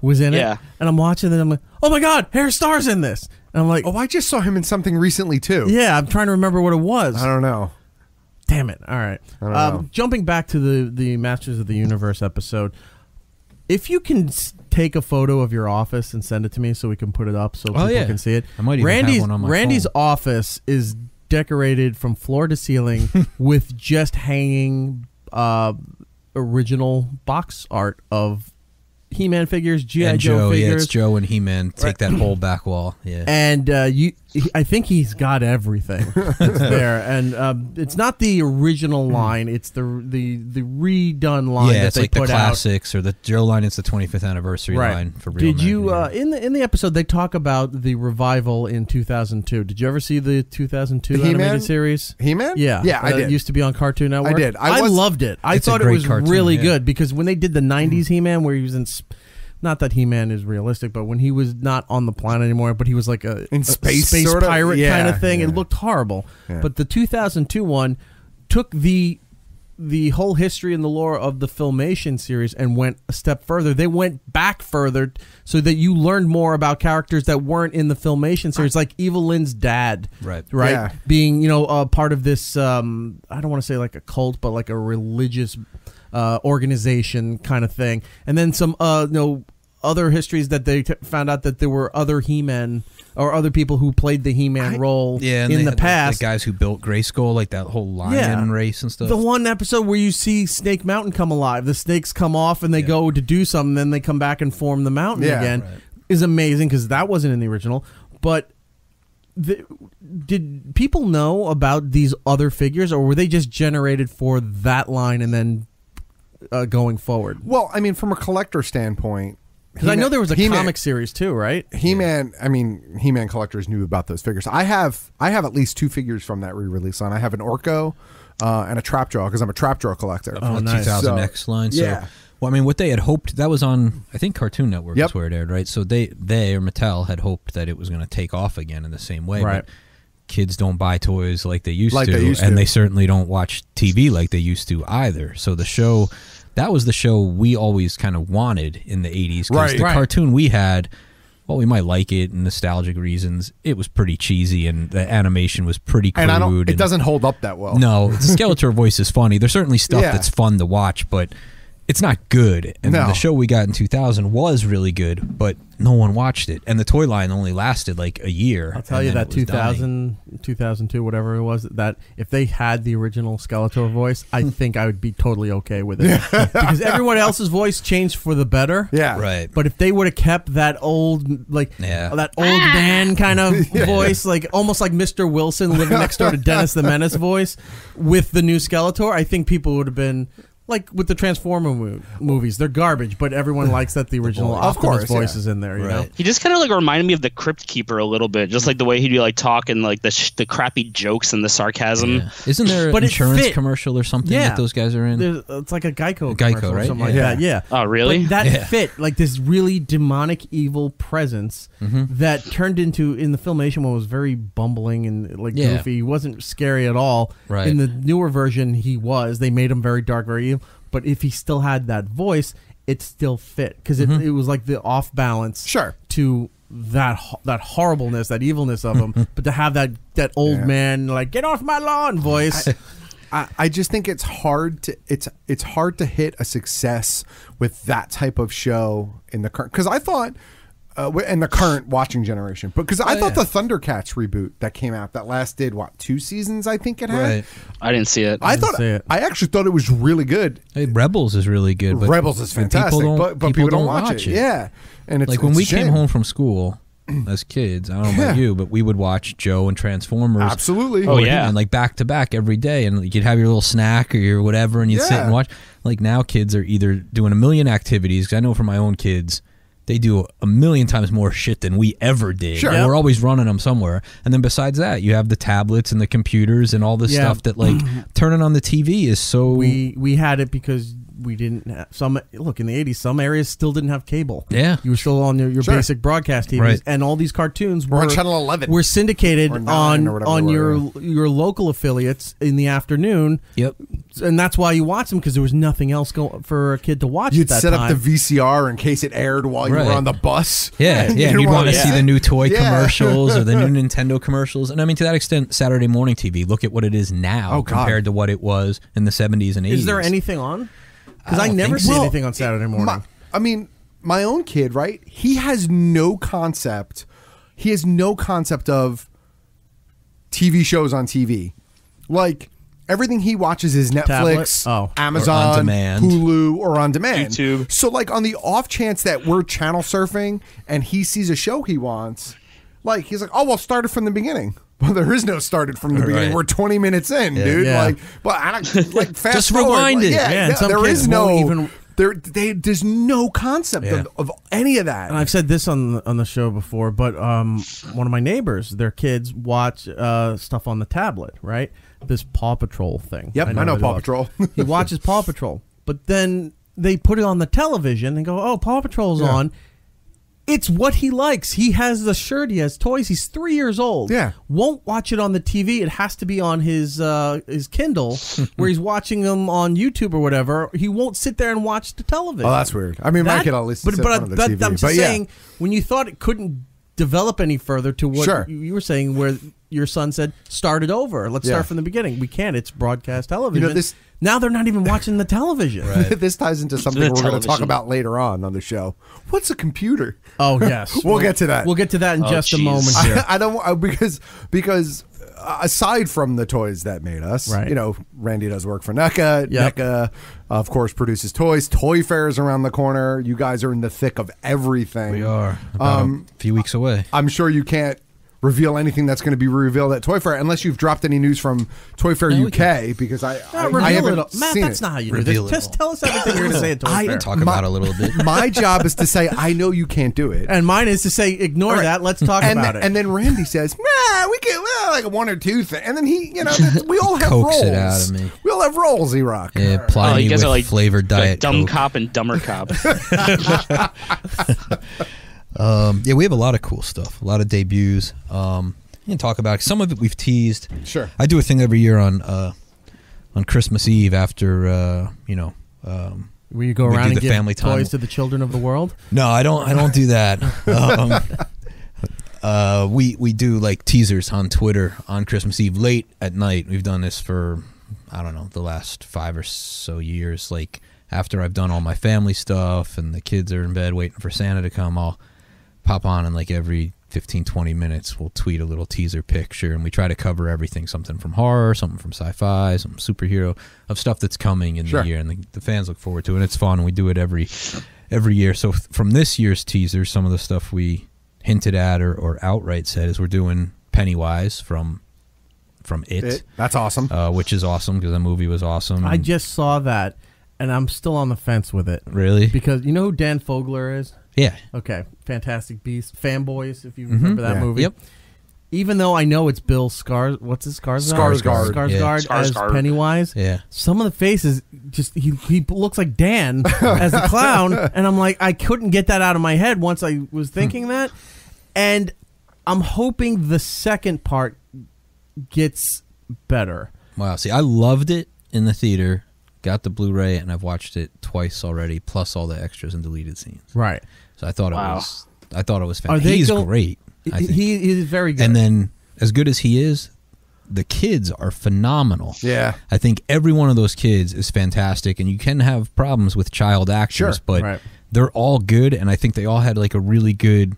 was in it. And I'm watching it, and I'm like, oh my god, Herr Starr's in this. And I'm like, I just saw him in something recently too. Yeah, I'm trying to remember what it was. I don't know. Damn it. All right. Jumping back to the Masters of the Universe episode, if you can take a photo of your office and send it to me so we can put it up so people can see it. I might even have one on my Randy's phone. office is decorated from floor to ceiling with just hanging original box art of He-Man figures, G.I. Joe figures. Yeah, it's Joe and He-Man take that whole back wall. Yeah, and I think he's got everything that's there. And it's not the original line; it's the redone line. Yeah, that it's they like put the classics out. or the Joe line. It's the 25th anniversary line for real. Did you in the episode they talk about the revival in 2002? Did you ever see the 2002 animated series? He-Man? Yeah, I did. It used to be on Cartoon Network. I did. I loved it. I thought it was really good because when they did the 90s He-Man, where he was in. Not that He-Man is realistic, but when he was not on the planet anymore, but he was like a space sorta? pirate kind of thing, yeah. it looked horrible. Yeah. But the 2002 one took the whole history and the lore of the Filmation series and went a step further. They went back further so that you learned more about characters that weren't in the Filmation series, like Evil Lynn's dad, right, Yeah. being part of this. I don't want to say like a cult, but like a religious organization kind of thing, and then some other histories that they found out that there were other He-Men or other people who played the He-Man role in the past. The guys who built Grayskull, like that whole lion race and stuff. The one episode where you see Snake Mountain come alive, the snakes come off and they go to do something, then they come back and form the mountain again, is amazing because that wasn't in the original. But did people know about these other figures, or were they just generated for that line and then going forward? Well, I mean, from a collector standpoint, because I know there was a comic series too, right? He-Man. I mean, He-Man collectors knew about those figures. I have at least 2 figures from that re-release line. I have an Orko and a Trapjaw because I'm a Trapjaw collector. From the 2000X line. So, yeah. Well, I mean, what they had hoped, that was on, I think, Cartoon Network is where it aired, right? So they or Mattel had hoped that it was going to take off again in the same way. Right. But kids don't buy toys like they used to, and they certainly don't watch TV like they used to either. So the show, that was the show we always kind of wanted in the 80s. Because the cartoon we had, well, we might like it in nostalgic reasons. It was pretty cheesy, and the animation was pretty crude. And it doesn't hold up that well. No, the Skeletor voice is funny. There's certainly stuff that's fun to watch, but it's not good. And the show we got in 2000 was really good, but no one watched it. And the toy line only lasted like a year. I'll tell you that 2002, whatever it was, that if they had the original Skeletor voice, I think I would be totally okay with it. Because everyone else's voice changed for the better. Yeah. Right. But if they would have kept that old, that old man kind of voice, like almost like Mr. Wilson living next door to Dennis the Menace voice with the new Skeletor, I think people would have been... Like with the Transformer movies, they're garbage, but everyone likes that the original Optimus voice is in there. You know, he just kind of like reminded me of the Crypt Keeper a little bit, just like the way he'd be like talking, like the crappy jokes and the sarcasm. Yeah. Isn't there an insurance commercial or something that those guys are in? It's like a Geico commercial, right? Or something like that. Yeah. Oh, really? But that fit like this really demonic, evil presence that turned into in the Filmation one was very bumbling and like goofy. He wasn't scary at all. Right. In the newer version, he was. They made him very dark, very evil. But if he still had that voice, it still fit because it was like the off balance to that horribleness, that evilness of him. But to have that old man like get off my lawn voice, I just think it's hard to hit a success with that type of show in the current, because I thought. In the current watching generation, because I thought the Thundercats reboot that came out that lasted 2 seasons, I think it had. Right. I didn't see it. I actually thought it was really good. Hey, Rebels is really good. But Rebels is fantastic, but people don't watch it. Yeah, and it's like when we came home from school as kids. I don't know about you, but we would watch Joe and Transformers. Absolutely. Oh yeah, and like back to back every day, and you'd have your little snack or your whatever, and you'd sit and watch. Like now, kids are either doing a million activities. 'Cause I know from my own kids. They do a million times more shit than we ever did. Sure. And we're always running them somewhere. And then besides that, you have the tablets and the computers and all this stuff that like turning on the TV is so... We had it because we didn't have in the 80s some areas still didn't have cable. Yeah. You were still on your basic broadcast TVs, and all these cartoons were on Channel 11. Were syndicated on your local affiliates in the afternoon. Yep. And that's why you watch them, because there was nothing else for a kid to watch. You'd at that set time. up the VCR in case it aired while you were on the bus. Yeah, and you'd want to see the new toy Yeah. commercials or the new Nintendo commercials. And I mean, to that extent, Saturday morning TV, look at what it is now compared to what it was in the 70s and 80s. Is there anything on? Because I never see anything on Saturday morning. My own kid, right? He has no concept. He has no concept of TV shows on TV. Like, everything he watches is Netflix, Amazon, or on demand. Hulu, or on demand. YouTube. So, like, on the off chance that we're channel surfing and he sees a show he wants, like, he's like, oh, well, start it from the beginning. Well, there is no started from the beginning. Right. We're 20 minutes in, dude. Yeah. Like, well, I don't, like, fast Just forward. rewind it. Yeah, and some there kids is no won't even. there's no concept of any of that. And I've said this on the show before, but one of my neighbors, their kids watch stuff on the tablet, right? This Paw Patrol thing. Yep, I know really Paw well. Patrol. He watches Paw Patrol, but then they put it on the television and go, "Oh, Paw Patrol's on." It's what he likes. He has the shirt. He has toys. He's 3 years old. Yeah. Won't watch it on the TV. It has to be on his Kindle, where he's watching them on YouTube or whatever. He won't sit there and watch the television. Oh, that's weird. I mean, my kid at least sits in front of the TV. I'm just saying, when you thought it couldn't develop any further to what you were saying, where your son said, start it over. Let's start from the beginning. We can't. It's broadcast television. Now they're not even watching the television. Right. This ties into something we're going to talk about later on the show. What's a computer? Oh, yes. We'll get to that. We'll get to that in just a moment here. I don't because aside from the toys that made us, right. You know, Randy does work for NECA. Yep. NECA, of course, produces toys. Toy Fair's around the corner. You guys are in the thick of everything. We are. About a few weeks away. I'm sure you can't reveal anything that's going to be revealed at Toy Fair unless you've dropped any news from Toy Fair UK, because I haven't Matt, seen that's it. not how you do this. Just tell us everything you're going to say at Toy Fair. Talk about it a little bit. My job is to say, I know you can't do it. And mine is to say, ignore that. Let's talk about it. And then Randy says, nah, we get like one or two things. And then he, you know, we all have Coax roles. it out of me. We all have roles, E-Rock. Yeah, ply me you guys with are like flavored diet dumb Coke. cop and dumber cop. Yeah, we have a lot of cool stuff. A lot of debuts. You can talk about it. Some of it we've teased. Sure. I do a thing every year on Christmas Eve after Where you go around do and the give family time. toys to the children of the world? No, I don't do that. We do like teasers on Twitter on Christmas Eve late at night. We've done this for, I don't know, the last 5 or so years. Like after I've done all my family stuff and the kids are in bed waiting for Santa to come, I'll pop on and like every 15-20 minutes we'll tweet a little teaser picture, and we try to cover everything, something from horror, something from sci-fi, some superhero, of stuff that's coming in the year, and the fans look forward to it. And it's fun. We do it every year. So from this year's teaser, some of the stuff we hinted at or outright said is we're doing Pennywise from It. That's awesome. Which is awesome because the movie was awesome. I just saw that, and I'm still on the fence with it. Really? Because you know who Dan Fogler is? Yeah. Okay. Fantastic Beasts. Fanboys, if you remember that movie. Yep. Even though I know it's Bill Skarsgård as Pennywise. Yeah. Some of the faces, just he looks like Dan as the clown, and I'm like, I couldn't get that out of my head once I was thinking that. And I'm hoping the second part gets better. Wow. See, I loved it in the theater, got the Blu-ray, and I've watched it twice already, plus all the extras and deleted scenes. Right. So I thought it was fantastic. He's great. I think. He's very good. And then, as good as he is, the kids are phenomenal. Yeah. I think every one of those kids is fantastic, and you can have problems with child actors, but they're all good, and I think they all had like a really good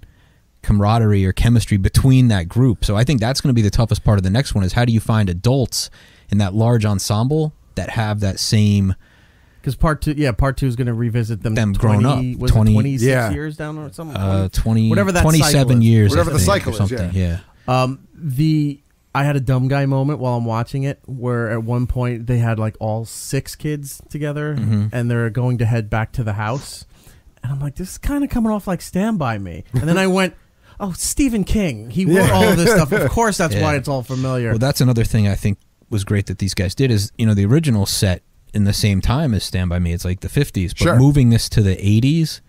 camaraderie or chemistry between that group. So I think that's going to be the toughest part of the next one, is how do you find adults in that large ensemble that have that same... Because part two is going to revisit them grown up. 26 years down or something. 27 years. Whatever the cycle is. Yeah. I had a dumb guy moment while I'm watching it, where at one point they had like all 6 kids together, and they're going to head back to the house, and I'm like, this is kind of coming off like Stand By Me, and then I went, oh, Stephen King. He wrote all of this stuff. Of course, that's why it's all familiar. Well, that's another thing I think was great that these guys did is, the original set in the same time as Stand By Me, it's like the 50s, but moving this to the 80s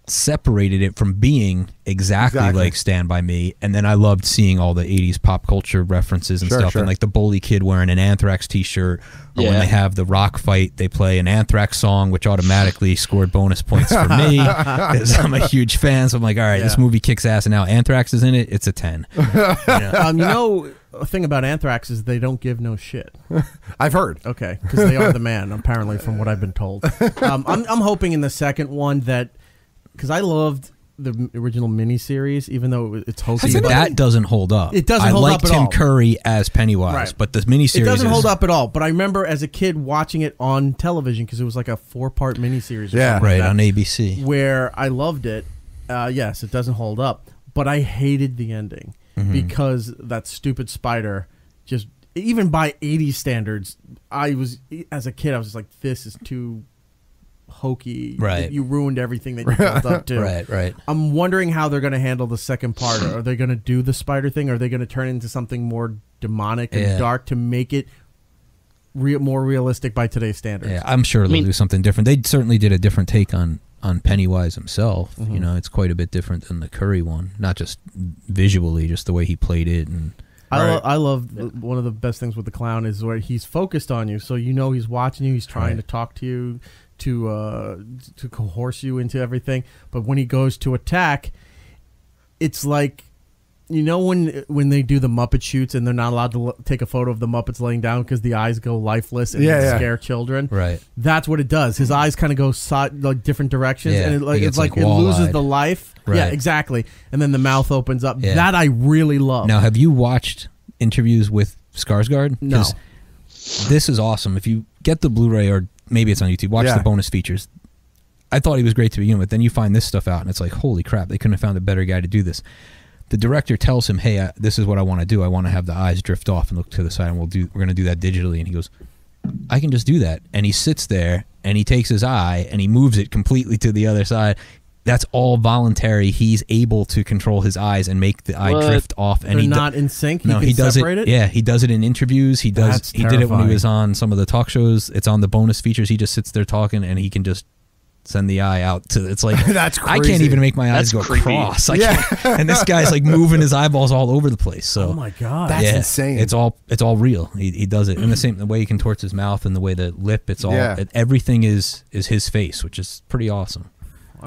separated it from being exactly like Stand By Me. And then I loved seeing all the 80s pop culture references and stuff, and like the bully kid wearing an Anthrax t-shirt, or when they have the rock fight, they play an Anthrax song, which automatically scored bonus points for me because I'm a huge fan. So I'm like, all right, this movie kicks ass, and now Anthrax is in it, it's a 10. A thing about Anthrax is they don't give no shit. I've heard. Okay, because they are the man, apparently, from what I've been told. I'm hoping in the second one that, because I loved the original miniseries, even though it's hokey. See, that doesn't hold up. It doesn't hold up at all. I like Tim Curry as Pennywise, Right. but the miniseries it doesn't hold up at all. But I remember as a kid watching it on television because it was like a 4-part miniseries. Yeah, right, on ABC. Where I loved it. Yes, it doesn't hold up, but I hated the ending because that stupid spider just, even by 80s standards, as a kid, I was just like, this is too hokey. Right. You ruined everything that you built up to. Right. I'm wondering how they're going to handle the second part. Are they going to do the spider thing? Are they going to turn it into something more demonic and dark to make it more realistic by today's standards? Yeah, I'm sure they'll do something different. They certainly did a different take on Pennywise himself. You know, it's quite a bit different than the Curry one. Not just visually, just the way he played it. And I love one of the best things with the clown is where he's focused on you, so you know he's watching you. He's trying to talk to you, to coerce you into everything. But when he goes to attack, it's like, you know, when they do the Muppet shoots and they're not allowed to take a photo of the Muppets laying down because the eyes go lifeless and scare children. Right. That's what it does. His eyes kind of go like different directions, and it's like it wall-eyed. loses the life. Right. Yeah, exactly. And then the mouth opens up. Yeah. That I really love. Now, have you watched interviews with Skarsgård? No. This is awesome. If you get the Blu-ray, or maybe it's on YouTube, watch the bonus features. I thought he was great to begin with. Then you find this stuff out, and it's like, holy crap, they couldn't have found a better guy to do this. The director tells him, hey, this is what I want to do. I want to have the eyes drift off and look to the side, and we're going to do that digitally. And he goes, I can just do that. And he sits there, and he takes his eye, and he moves it completely to the other side. That's all voluntary. He's able to control his eyes and make the eye drift off. And they're not in sync? He does separate it. Yeah, he does it in interviews. He did it when he was on some of the talk shows. It's on the bonus features. He just sits there talking, and he can just send the eye out to. It's like that's crazy. I can't even make my eyes go cross. And this guy's like moving his eyeballs all over the place. So oh my god, that's insane. It's all real. He does it in the way he contorts his mouth and the way the lip. It's all everything is his face, which is pretty awesome.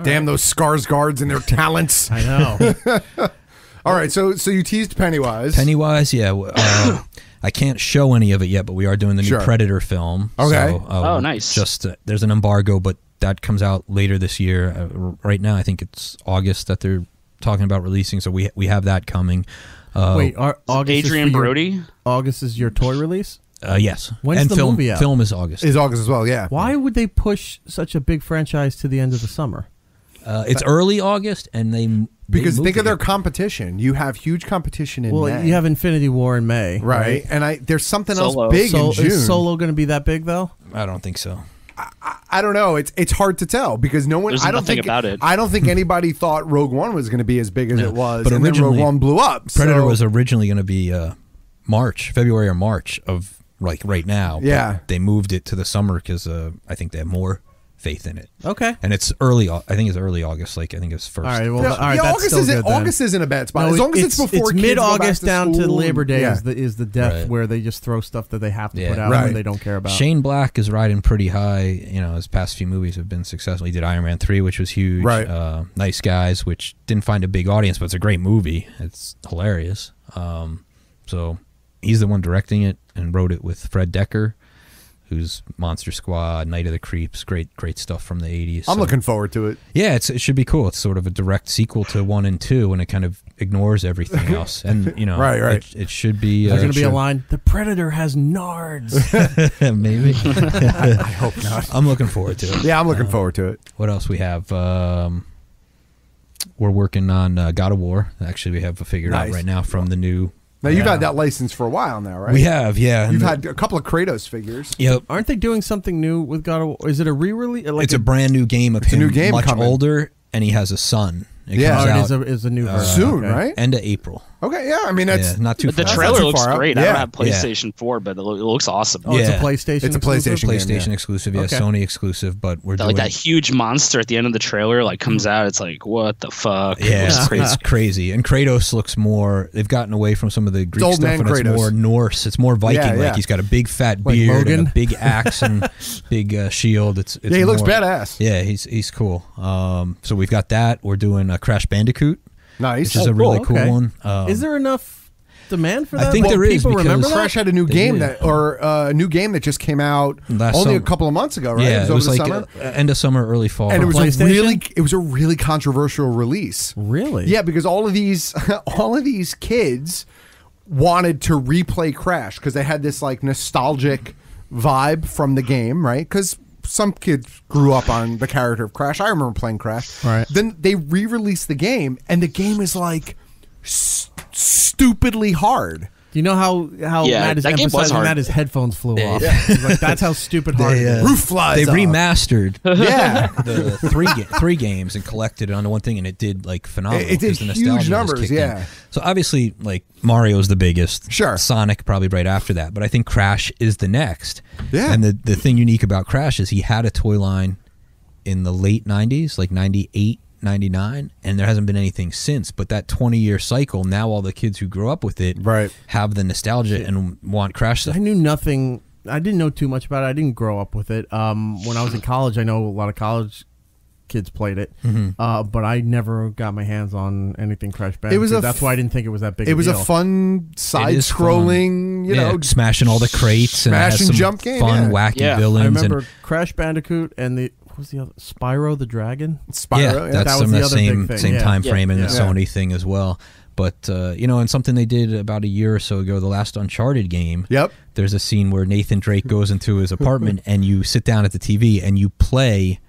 Damn those Skarsgårds and their talents. I know. All right, so you teased Pennywise. I can't show any of it yet, but we are doing the new Predator film. Okay. So, nice. Just there's an embargo, but that comes out later this year. Right now, I think it's August that they're talking about releasing. So we have that coming. Wait, August? Adrian Brody. August is your toy release? Yes. When's the movie out? Film is August. Is August as well? Yeah. Why would they push such a big franchise to the end of the summer? It's early August, and because think of their competition. You have huge competition in May. Well, you have Infinity War in May, right? And there's something Solo. else big in June. Is Solo going to be that big though? I don't think so. I don't know. It's hard to tell because no one. There's nothing about it. I don't think anybody thought Rogue One was going to be as big as it was, but and then Rogue One blew up. Predator was originally going to be February or March of like right now. Yeah, but they moved it to the summer because I think they have more faith in it. Okay. And it's early. I think it's early August. Like I think it's first. All right. Well, August isn't a bad spot. No, as long as it's before it's mid-August down to Labor Day is the depth Right. where they just throw stuff that they have to put out and they don't care about. Shane Black is riding pretty high. You know, his past few movies have been successful. He did Iron Man 3, which was huge. Right. Nice Guys, which didn't find a big audience, but it's a great movie. It's hilarious. So he's the one directing it and wrote it with Fred Decker, who's Monster Squad, Night of the Creeps, great stuff from the 80s. I'm looking forward to it. Yeah, it should be cool. It's sort of a direct sequel to 1 and 2, and it kind of ignores everything else. And, you know, right. It should be... There's going to be a line, the Predator has nards. Maybe. I hope not. I'm looking forward to it. Yeah, I'm looking forward to it. What else we have? We're working on God of War. Actually, we have a figure out right now from the new... Now, you've had that license for a while now, right? We have, yeah. You've had a couple of Kratos figures. Yep. Aren't they doing something new with God of War? Is it a re-release? It's a brand new game of him, much older, and he has a son. It comes out is a new version. Soon, right? End of April. Okay, yeah. I mean, that's not too But far. the trailer looks great. I Yeah. don't have PlayStation 4, but it looks awesome. Oh, it's a PlayStation. It's a PlayStation game, PlayStation exclusive, yeah. Okay. Sony exclusive, but we're doing that huge monster at the end of the trailer comes out. It's like, what the fuck? Yeah, it's crazy. And Kratos looks more. They've gotten away from some of the Greek old stuff, man and Kratos. it's more Norse. It's more Viking. Yeah, yeah. Like he's got a big fat Like beard, Logan? and a big axe, and big shield. It's he looks more- badass. Yeah, he's cool. So we've got that. We're doing Crash Bandicoot. Nice. Which is a really cool okay. one. Is there enough demand for that? I think there is, people because remember that? Crash had a new game a new game that just came out only a couple of months ago, right? Yeah, it was like summer. End of summer, early fall. And it was a really controversial release. Really? Yeah, because all of these kids wanted to replay Crash because they had this like nostalgic vibe from the game, right? Because some kids grew up on the character of Crash. I remember playing Crash. Right. Then they re-released the game, and the game is like stupidly hard. Do you know how Matt is emphasizing that his headphones flew off? Yeah. He's like, that's how stupid hard it is. Roof flies They off. remastered the three games and collected it onto one thing, and it did like phenomenal. It did because the huge nostalgia just numbers, kicked in. yeah. So obviously, like Mario's the biggest. Sure. Sonic probably right after that, but I think Crash is the next. Yeah. And the thing unique about Crash is he had a toy line in the late 90s, like 98, 99, and there hasn't been anything since. But that 20-year cycle, now all the kids who grew up with it have the nostalgia and want Crash stuff. I knew nothing. I didn't know too much about it. I didn't grow up with it. When I was in college, I know a lot of college kids played it, but I never got my hands on anything Crash Bandicoot. That's why I didn't think it was that big. It was a deal. a fun side-scrolling, you know, smashing all the crates and smash it has and some jump game, fun, wacky villains. I remember and Crash Bandicoot and what was the other? Spyro the Dragon. Spyro, that's that was the other same big thing. time frame in the Yeah. Sony thing as well. But you know, and something they did about a year or so ago, the last Uncharted game. Yep. There's a scene where Nathan Drake goes into his apartment, and you sit down at the TV and you play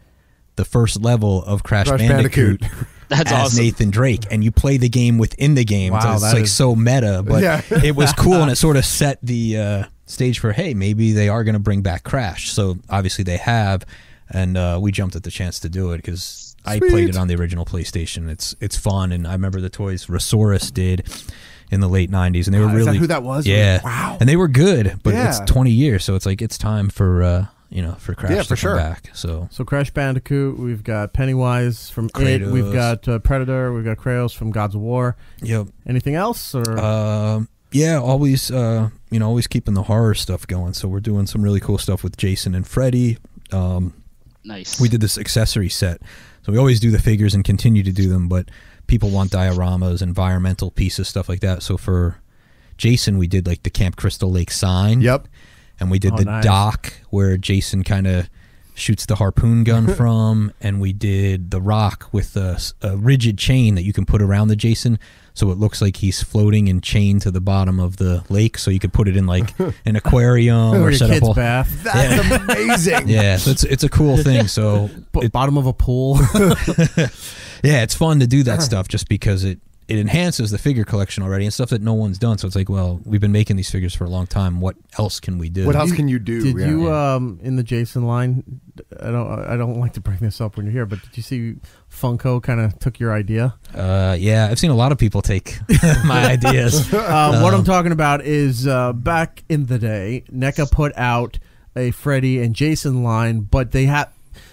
the first level of Crash Bandicoot. That's as awesome. Nathan Drake, and you play the game within the game. Wow, So it's that like is- so meta, but Yeah. it was cool, and it sort of set the stage for, hey, maybe they are going to bring back Crash. So obviously they have, and we jumped at the chance to do it because I played it on the original PlayStation. It's fun, and I remember the toys Resource did in the late 90s, and they were Is really that who that was? Yeah, Wow. and they were good, but Yeah. it's 20 years, so it's like it's time for for Crash to come back. So Crash Bandicoot, we've got Pennywise from It, Kratos. we've got Predator, we've got Kratos from Gods of War. Yep. Anything else? Or yeah, always always keeping the horror stuff going. So we're doing some really cool stuff with Jason and Freddy. Nice. We did this accessory set. So we always do the figures and continue to do them, but people want dioramas, environmental pieces, stuff like that. So for Jason, we did like the Camp Crystal Lake sign. Yep. And we did the nice. dock where Jason kind of shoots the harpoon gun from, and we did the rock with a rigid chain that you can put around the Jason, so it looks like he's floating and chained to the bottom of the lake, so you could put it in like an aquarium or a set kid's up bath. That's amazing. Yeah, so it's a cool thing. So Bottom of a pool. yeah, it's fun to do that stuff just because it enhances the figure collection already and stuff that no one's done. So it's like, well, we've been making these figures for a long time. What else can we do? What else can you do? Did Yeah. you in the Jason line? I don't like to bring this up when you're here, but did you see Funko kind of took your idea? Yeah, I've seen a lot of people take my ideas. What I'm talking about is back in the day, NECA put out a Freddy and Jason line, but they have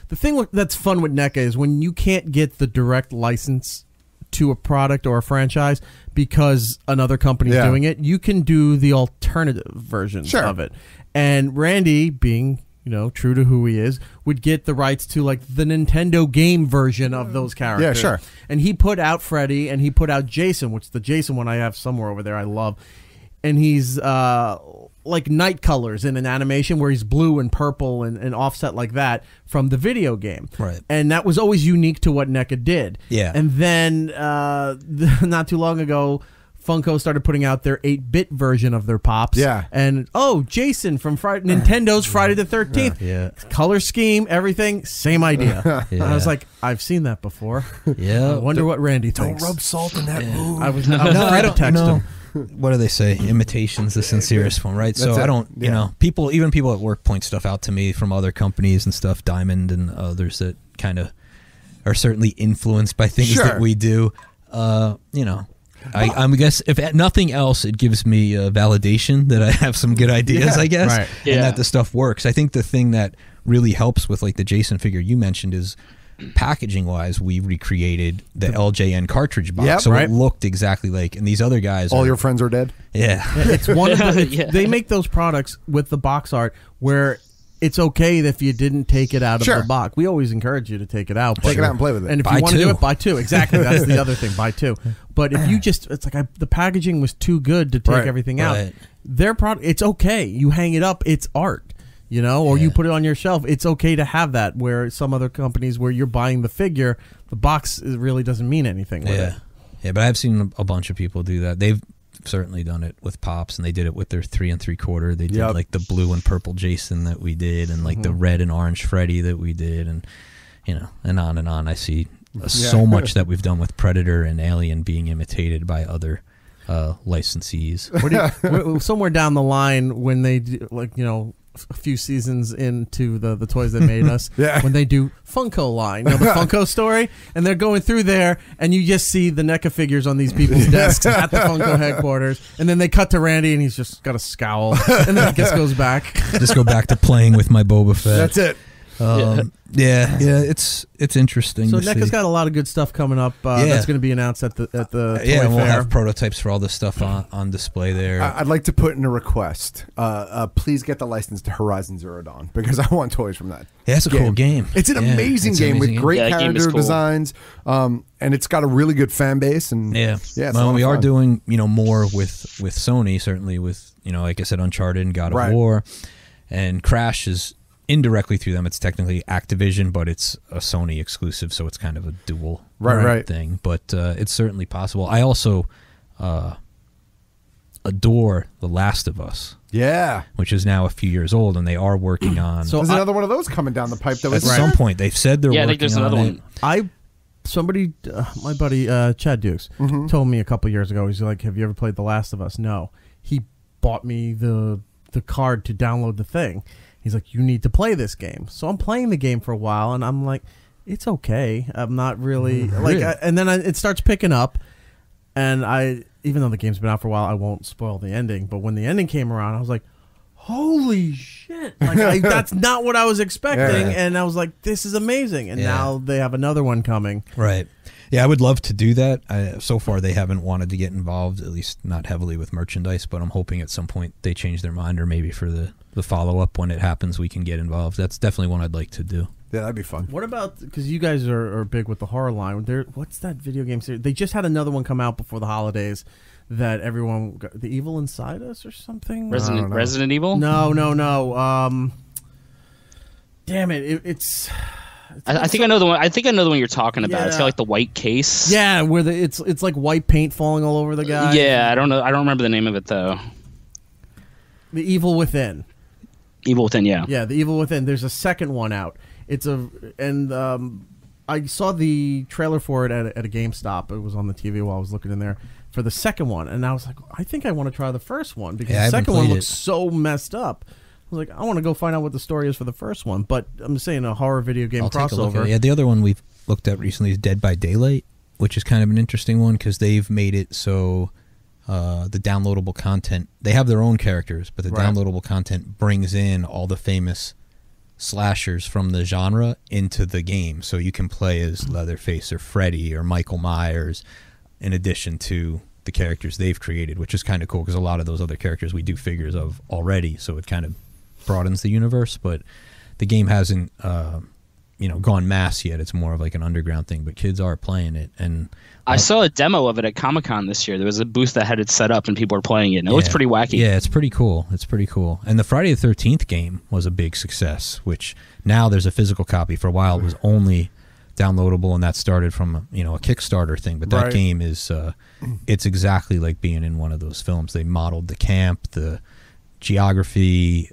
the thing that's fun with NECA is when you can't get the direct license to a product or a franchise because another company's doing it, you can do the alternative versions of it. And Randy, being true to who he is, would get the rights to like the Nintendo game version of those characters. Yeah, sure. And he put out Freddy and he put out Jason, which the Jason one I have somewhere over there I love. And he's like night colors in an animation where he's blue and purple and offset like that from the video game. Right. And that was always unique to what NECA did. Yeah. And then not too long ago, Funko started putting out their 8-bit version of their Pops. Yeah. And, Jason from Nintendo's Friday the 13th. Yeah. Color scheme, everything, same idea. Yeah. I was like, I've seen that before. Yeah. I wonder what Randy Don't thinks. rub salt in that wound. I was afraid to text him. What do they say? Imitation's the sincerest form, right? So That's it. I don't, people at work point stuff out to me from other companies and stuff, Diamond and others that kind of are certainly influenced by things that we do. I guess if nothing else, it gives me validation that I have some good ideas, I guess, right. and that the stuff works. I think the thing that really helps with like the Jason figure you mentioned is packaging wise, we recreated the LJN cartridge box, so it looked exactly like. And these other guys, All your friends are dead. Yeah, It's one of the. They make those products with the box art where it's okay if you didn't take it out of Sure. the box. We always encourage you to take it out. Take it out and play with it. And if Buy you want to do two. it, buy two. Exactly. That's the other thing. Buy two. But if you just, it's like the packaging was too good to take Right. everything out. Right. Their product, it's okay. You hang it up, it's art. You know, or you put it on your shelf. It's okay to have that. Where some other companies, where you're buying the figure, the box really doesn't mean anything with it. Yeah, but I've seen a bunch of people do that. They've certainly done it with Pops, and they did it with their 3 3/4. They did like the blue and purple Jason that we did, and like the red and orange Freddy that we did, and and on and on. I see so much that we've done with Predator and Alien being imitated by other licensees. Somewhere down the line, when they do, a few seasons into the toys that made us, when they do Funko line, the Funko story, and they're going through there, and you just see the NECA figures on these people's desks at the Funko headquarters, and then they cut to Randy, and he's just got a scowl, and then I guess goes back. Just go back to playing with my Boba Fett. That's it. It's interesting. So to NECA's see. got a lot of good stuff coming up. That's going to be announced at the toy and we'll fair. have prototypes for all this stuff on display there. I'd like to put in a request. Please get the license to Horizon Zero Dawn, because I want toys from that. Yeah, it's a cool game. It's an amazing it's an game amazing with great game. Game is character cool. designs, and it's got a really good fan base. And it's a lot well, of we are fun. doing more with Sony, certainly with like I said, Uncharted and God of War, and Crash is indirectly through them. It's technically Activision, but it's a Sony exclusive, so it's kind of a dual thing. But it's certainly possible. I also adore The Last of Us. Yeah, which is now a few years old, and they are working on. So there's another one of those coming down the pipe. That was at some point they've said they're working I think there's on another it. one. Somebody, my buddy Chad Dukes, told me a couple years ago. He's like, "Have you ever played The Last of Us?" No. He bought me the card to download the thing. He's like, "You need to play this game." So I'm playing the game for a while, and I'm like, "It's okay." I'm not really and then it starts picking up, and even though the game's been out for a while, I won't spoil the ending. But when the ending came around, I was like, "Holy shit!" That's not what I was expecting, and I was like, "This is amazing." And now they have another one coming. Right. Yeah, I would love to do that. So far, they haven't wanted to get involved, at least not heavily with merchandise, but I'm hoping at some point they change their mind, or maybe for the follow-up when it happens, we can get involved. That's definitely one I'd like to do. Yeah, that'd be fun. What about, because you guys are big with the horror line, what's that video game series? They just had another one come out before the holidays that everyone got, The Evil Inside Us or something? Resident Evil? No. Damn it, it's... I think I know the one. I think I know the one you're talking about. It's got like the white case. Yeah, where it's like white paint falling all over the guy. Yeah, I don't know. I don't remember the name of it though. The Evil Within. Evil Within, yeah. Yeah, The Evil Within. There's a second one out. I saw the trailer for it at a GameStop. It was on the TV while I was looking in there for the second one, and I was like, I think I want to try the first one because the second one looks so messed up. I was like, I want to go find out what the story is for the first one, but I'm just saying a horror video game I'll take a look crossover. at it. Yeah, the other one we've looked at recently is Dead by Daylight, which is kind of an interesting one because they've made it so the downloadable content, they have their own characters, but the downloadable content brings in all the famous slashers from the genre into the game. So you can play as Leatherface or Freddy or Michael Myers in addition to the characters they've created, which is kind of cool because a lot of those other characters we do figures of already, so it kind of broadens the universe. But the game hasn't gone mass yet. It's more of like an underground thing, but kids are playing it. And I saw a demo of it at Comic-Con this year. There was a booth that had it set up and people were playing it, and it looks pretty wacky. Yeah, it's pretty cool. And the Friday the 13th game was a big success, which now there's a physical copy. For a while it was only downloadable, and that started from a Kickstarter thing, but that game is it's exactly like being in one of those films. They modeled the camp, the geography,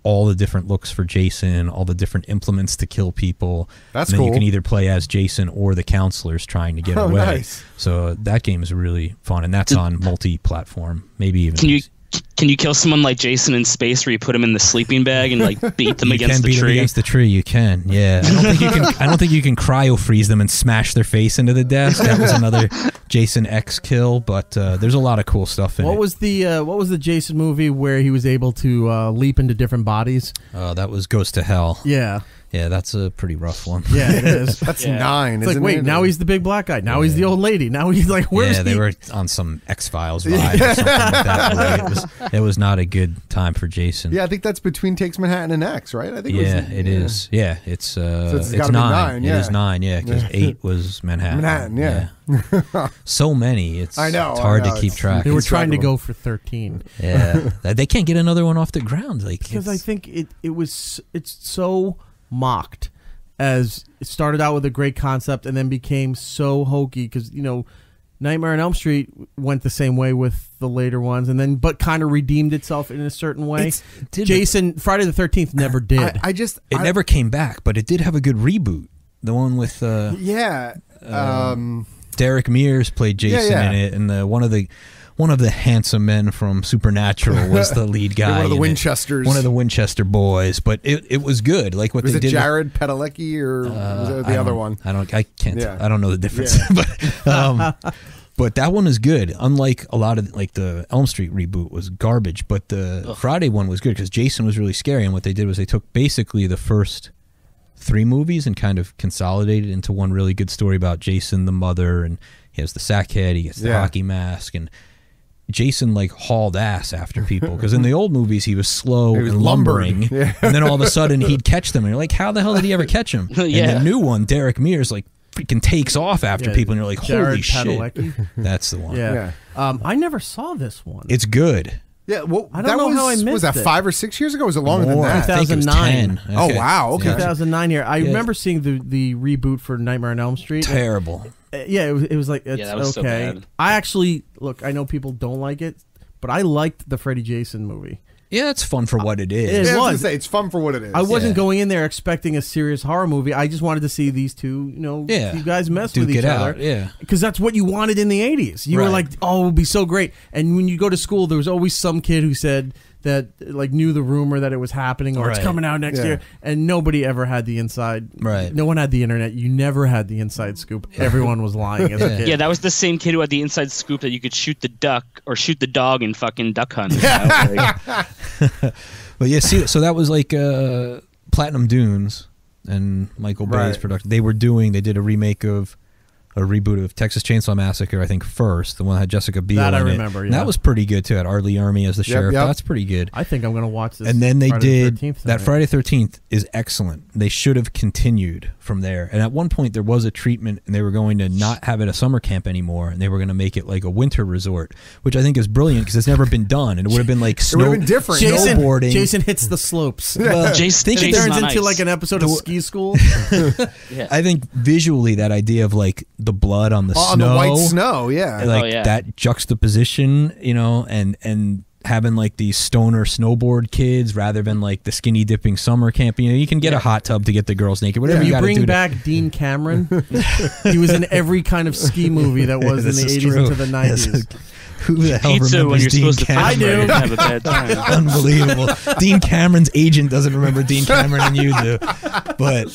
all the different looks for Jason, all the different implements to kill people. That's and then cool. You can either play as Jason or the counselors trying to get away. Nice. So that game is really fun, and that's on multi-platform, maybe even. Can you kill someone like Jason in space, where you put him in the sleeping bag and like beat them against the tree? Them against the tree. You can. Yeah. I don't think you can cryo freeze them and smash their face into the desk. That was another Jason X kill. But there's a lot of cool stuff in it. What was the Jason movie where he was able to leap into different bodies? That was Goes to Hell. Yeah. Yeah, that's a pretty rough one. Yeah, it is. That's 9. It's like, wait, now he's the big black guy. Now he's the old lady. Now he's like, where's he? They were on some X-Files vibe or something like that. It was not a good time for Jason. Yeah, I think that's Between Takes Manhattan and X, right? I think it is. Yeah, it's so it's 9. 9. It is 9. Yeah, because 8 was Manhattan. Manhattan. So many. I know. It's hard to keep track. They were trying to go for 13. Yeah, they can't get another one off the ground. Like because I think it's so mocked. As it started out with a great concept and then became so hokey because, you know, Nightmare on Elm Street went the same way with the later ones and then but kind of redeemed itself in a certain way. Friday the 13th never did. It never came back, but it did have a good reboot. The one with Derek Mears played Jason in it, and one of the handsome men from Supernatural was the lead guy. One of the Winchesters. One of the Winchester boys, but it was good. Like what was they it did. Jared Padalecki or was it the other one? I don't know the difference. But that one is good. Unlike a lot of like the Elm Street reboot was garbage, but the Friday one was good because Jason was really scary. And what they did was they took basically the first 3 movies and kind of consolidated into one really good story about Jason, the mother, and he has the sack head, he gets the hockey mask, and Jason like hauled ass after people because in the old movies he was slow and lumbering, and then all of a sudden he'd catch them, and you're like, how the hell did he ever catch him? And the new one, Derek Mears, like freaking takes off after people, and you're like, holy shit, that's the one. I never saw this one. It's good. Yeah, well, I don't know how I missed it. Was that 5 or 6 years ago? Or was it longer than that? 2009. Oh wow, okay. 2009 here. I remember seeing the reboot for Nightmare on Elm Street. Terrible. Yeah, it was like that was so okay. bad. I actually I know people don't like it, but I liked the Freddy Jason movie. Yeah, it's fun for what it is. It I was was. gonna say, it's fun for what it is. I wasn't going in there expecting a serious horror movie. I just wanted to see these two, you guys mess with each other. Yeah. Because that's what you wanted in the 80s. You were like, oh, it would be so great. And when you go to school, there was always some kid who said that, like, knew the rumor that it was happening or it's coming out next year. And nobody ever had the inside. Right. No one had the internet. You never had the inside scoop. Everyone was lying as a kid. Yeah, that was the same kid who had the inside scoop that you could shoot the duck or shoot the dog in fucking Duck Hunt. But yeah, see, so that was like Platinum Dunes and Michael Bay's production. They did a reboot of Texas Chainsaw Massacre, I think first, the one that had Jessica Biel in it. That I remember, And that was pretty good too. Had R. Lee Ermey as the sheriff. That's pretty good. I think I'm going to watch this. And then they did that. tonight. Friday 13th is excellent. They should have continued from there. And at one point there was a treatment, and they were going to not have it a summer camp anymore, and they were going to make it like a winter resort, which I think is brilliant because it's never been done, and it would have been like different. snowboarding. Jason hits the slopes. Well, Jason turns into like an episode of Ski School. I think visually that idea of like the blood on the on snow, the white snow, that juxtaposition, and having like these stoner snowboard kids rather than like the skinny dipping summer camp. You can get a hot tub to get the girls naked. Whatever you bring back Dean Cameron. He was in every kind of ski movie that was in the 80s into the 90s. Who the hell Pizza remembers when you're Dean supposed to Cameron? I do. Have a bad time. Unbelievable. Dean Cameron's agent doesn't remember Dean Cameron, and you do. But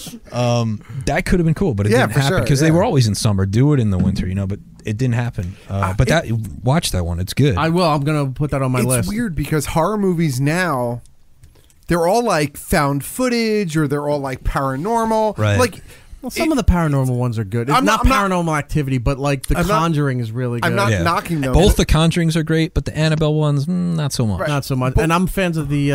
that could have been cool, but it didn't happen because they were always in summer. Do it in the winter, but it didn't happen. But watch that one; it's good. I will. I'm gonna put that on my list. It's weird because horror movies now, they're all like found footage or they're all like paranormal. Right. Like. Well, some of the paranormal ones are good. It's not Paranormal Activity, but like The Conjuring is really good. I'm not knocking them. Both the Conjurings are great, but the Annabelle ones, not so much. Right. Not so much. And I'm fans of the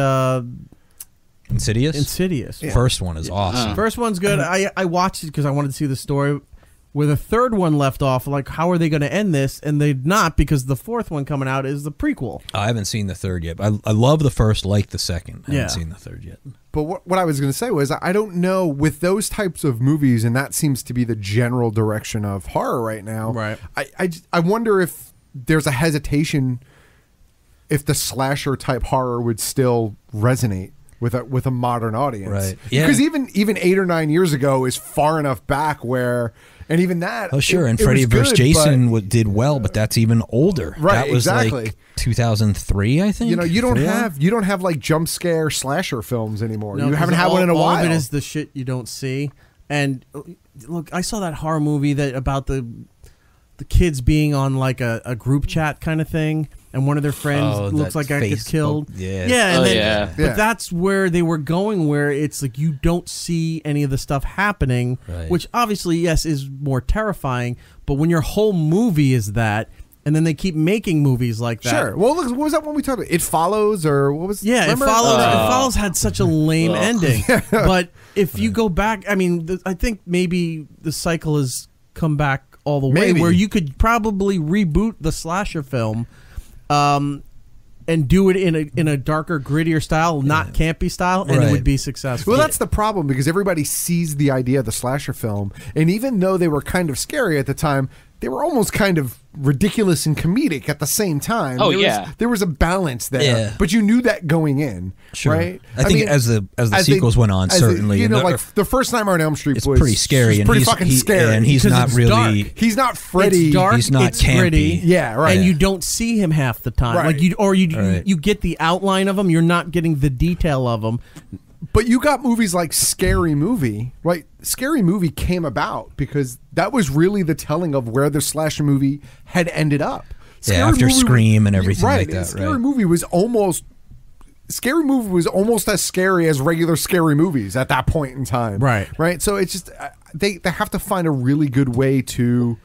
Insidious. Insidious. Yeah. First one is awesome. First one's good. I watched it because I wanted to see the story. Where the third one left off, like, how are they going to end this? And they're not, because the fourth one coming out is the prequel. I haven't seen the third yet. I love the first, like the second. I haven't seen the third yet. But what I was going to say was, I don't know, with those types of movies, and that seems to be the general direction of horror right now. Right. I wonder if there's a hesitation if the slasher type horror would still resonate with a modern audience. Right. Yeah. Because even 8 or 9 years ago is far enough back where... And even that, oh sure, and Freddy vs. Jason did well, but that's even older. Right, that was exactly. like 2003, I think. You don't have like jump scare slasher films anymore. No, you haven't had one in a while. All of it is the shit you don't see. And look, I saw that horror movie about the kids being on like a group chat kind of thing, and one of their friends looks like I gets killed. Yeah. But that's where they were going, where it's like you don't see any of the stuff happening, which obviously, yes, is more terrifying. But when your whole movie is that, and then they keep making movies like that. Sure. Well, look, what was that one we talked about? It Follows, or what was? Yeah, It Follows had such a lame ending. But if you go back, I mean, I think maybe the cycle has come back all the way, where you could probably reboot the slasher film, and do it in a darker, grittier style, not campy style, and it would be successful. Well, that's the problem, because everybody sees the idea of the slasher film, and even though they were kind of scary at the time, they were almost kind of ridiculous and comedic at the same time. There was a balance there, but you knew that going in, right? I think as the sequels went on, certainly, you know, like the first Nightmare on Elm Street was pretty scary, and pretty fucking scary, and he's not really dark. He's not Freddy. It's dark, he's not it's campy. gritty, right? And you don't see him half the time, like you get the outline of him, you're not getting the detail of him. But you got movies like Scary Movie, right? Scary Movie came about because that was really the telling of where the slasher movie had ended up. After Scream and everything like that. Scary Movie was almost as scary as regular scary movies at that point in time. Right. So it's just they have to find a really good way to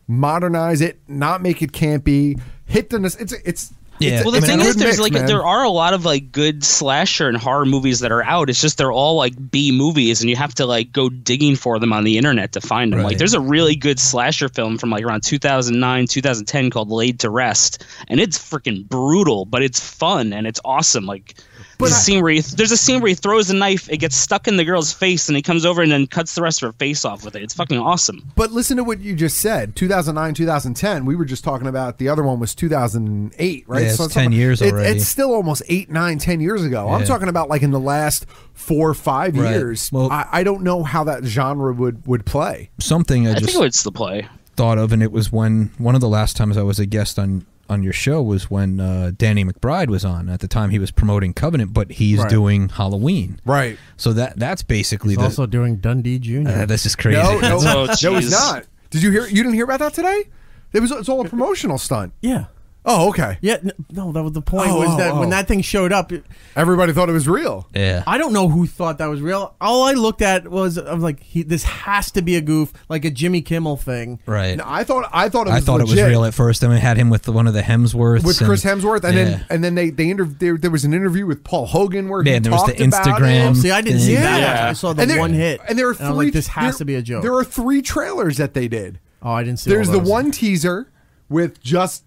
modernize it, not make it campy, hit the it's well, the thing is, there are a lot of like good slasher and horror movies that are out. It's just they're all like B movies, and you have to like go digging for them on the internet to find them. Like, there's a really good slasher film from like around 2009, 2010 called Laid to Rest, and it's freaking brutal, but it's fun and it's awesome. Like, there's a scene where he throws a knife, it gets stuck in the girl's face, and he comes over and then cuts the rest of her face off with it. It's fucking awesome. But listen to what you just said. 2009, 2010. We were just talking about the other one was 2008, right? Yeah, it's 10 years already. It's still almost 8, 9, 10 years ago. I'm talking about like in the last 4 or 5 years. Well, I don't know how that genre would play. Something I think it would still play. Thought of, and it was when one of the last times I was a guest on your show was when Danny McBride was on. At the time, he was promoting Covenant, but he's doing Halloween. Right. So that's basically he's also doing Dundee Jr. This is crazy. No, he's not. Did you hear? You didn't hear about that today? It's all a promotional stunt. Yeah. Oh, okay. Yeah, no, that was the point. When that thing showed up, everybody thought it was real. Yeah. I don't know who thought that was real. All I looked at was I was like, this has to be a goof, like a Jimmy Kimmel thing. Right. No, I thought it was it was real at first. Then we had him with one of the Hemsworths, with Chris Hemsworth, and then there was an interview with Paul Hogan where he there was talked the Instagram. See, I didn't see that. I saw the one hit, and there are 3. I was like, this has to be a joke. There are 3 trailers that they did. Oh, I didn't see. There's the one teaser with just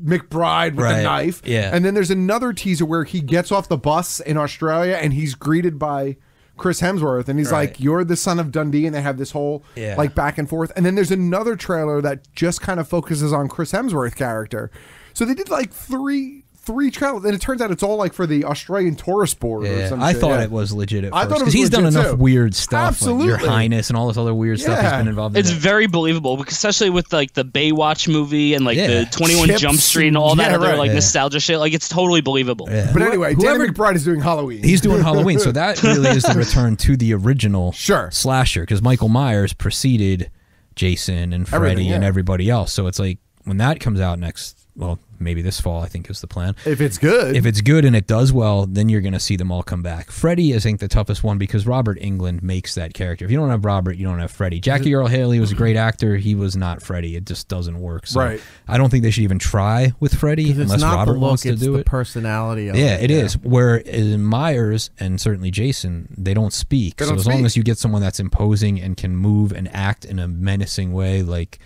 McBride with a knife. Yeah. And then there's another teaser where he gets off the bus in Australia and he's greeted by Chris Hemsworth, and he's like, "You're the son of Dundee," and they have this whole like back and forth. And then there's another trailer that just kind of focuses on Chris Hemsworth character. So they did like three trailers, and it turns out it's all like for the Australian Tourist Board or something. I thought it was legit at first. I thought it was because he's done enough too. weird stuff, Absolutely. like Your Highness and all this other weird stuff he's been involved in. It's very believable, especially with like the Baywatch movie and like the 21 Chips Jump Street and all that other like nostalgia shit. Like, it's totally believable. Yeah. But anyway, Danny McBride is doing Halloween. He's doing Halloween, so that really is the return to the original slasher, because Michael Myers preceded Jason and Freddy and everybody else. So it's like when that comes out next, well, maybe this fall, I think is the plan. If it's good. If it's good and it does well, then you're going to see them all come back. Freddy is, I think, the toughest one because Robert Englund makes that character. If you don't have Robert, you don't have Freddy. Jackie Earle Haley was a great actor. He was not Freddy. It just doesn't work. So I don't think they should even try with Freddy unless Robert wants to do it. It's the personality of it. It is. Where in Myers and certainly Jason, they don't speak. So as long as you get someone that's imposing and can move and act in a menacing way, like...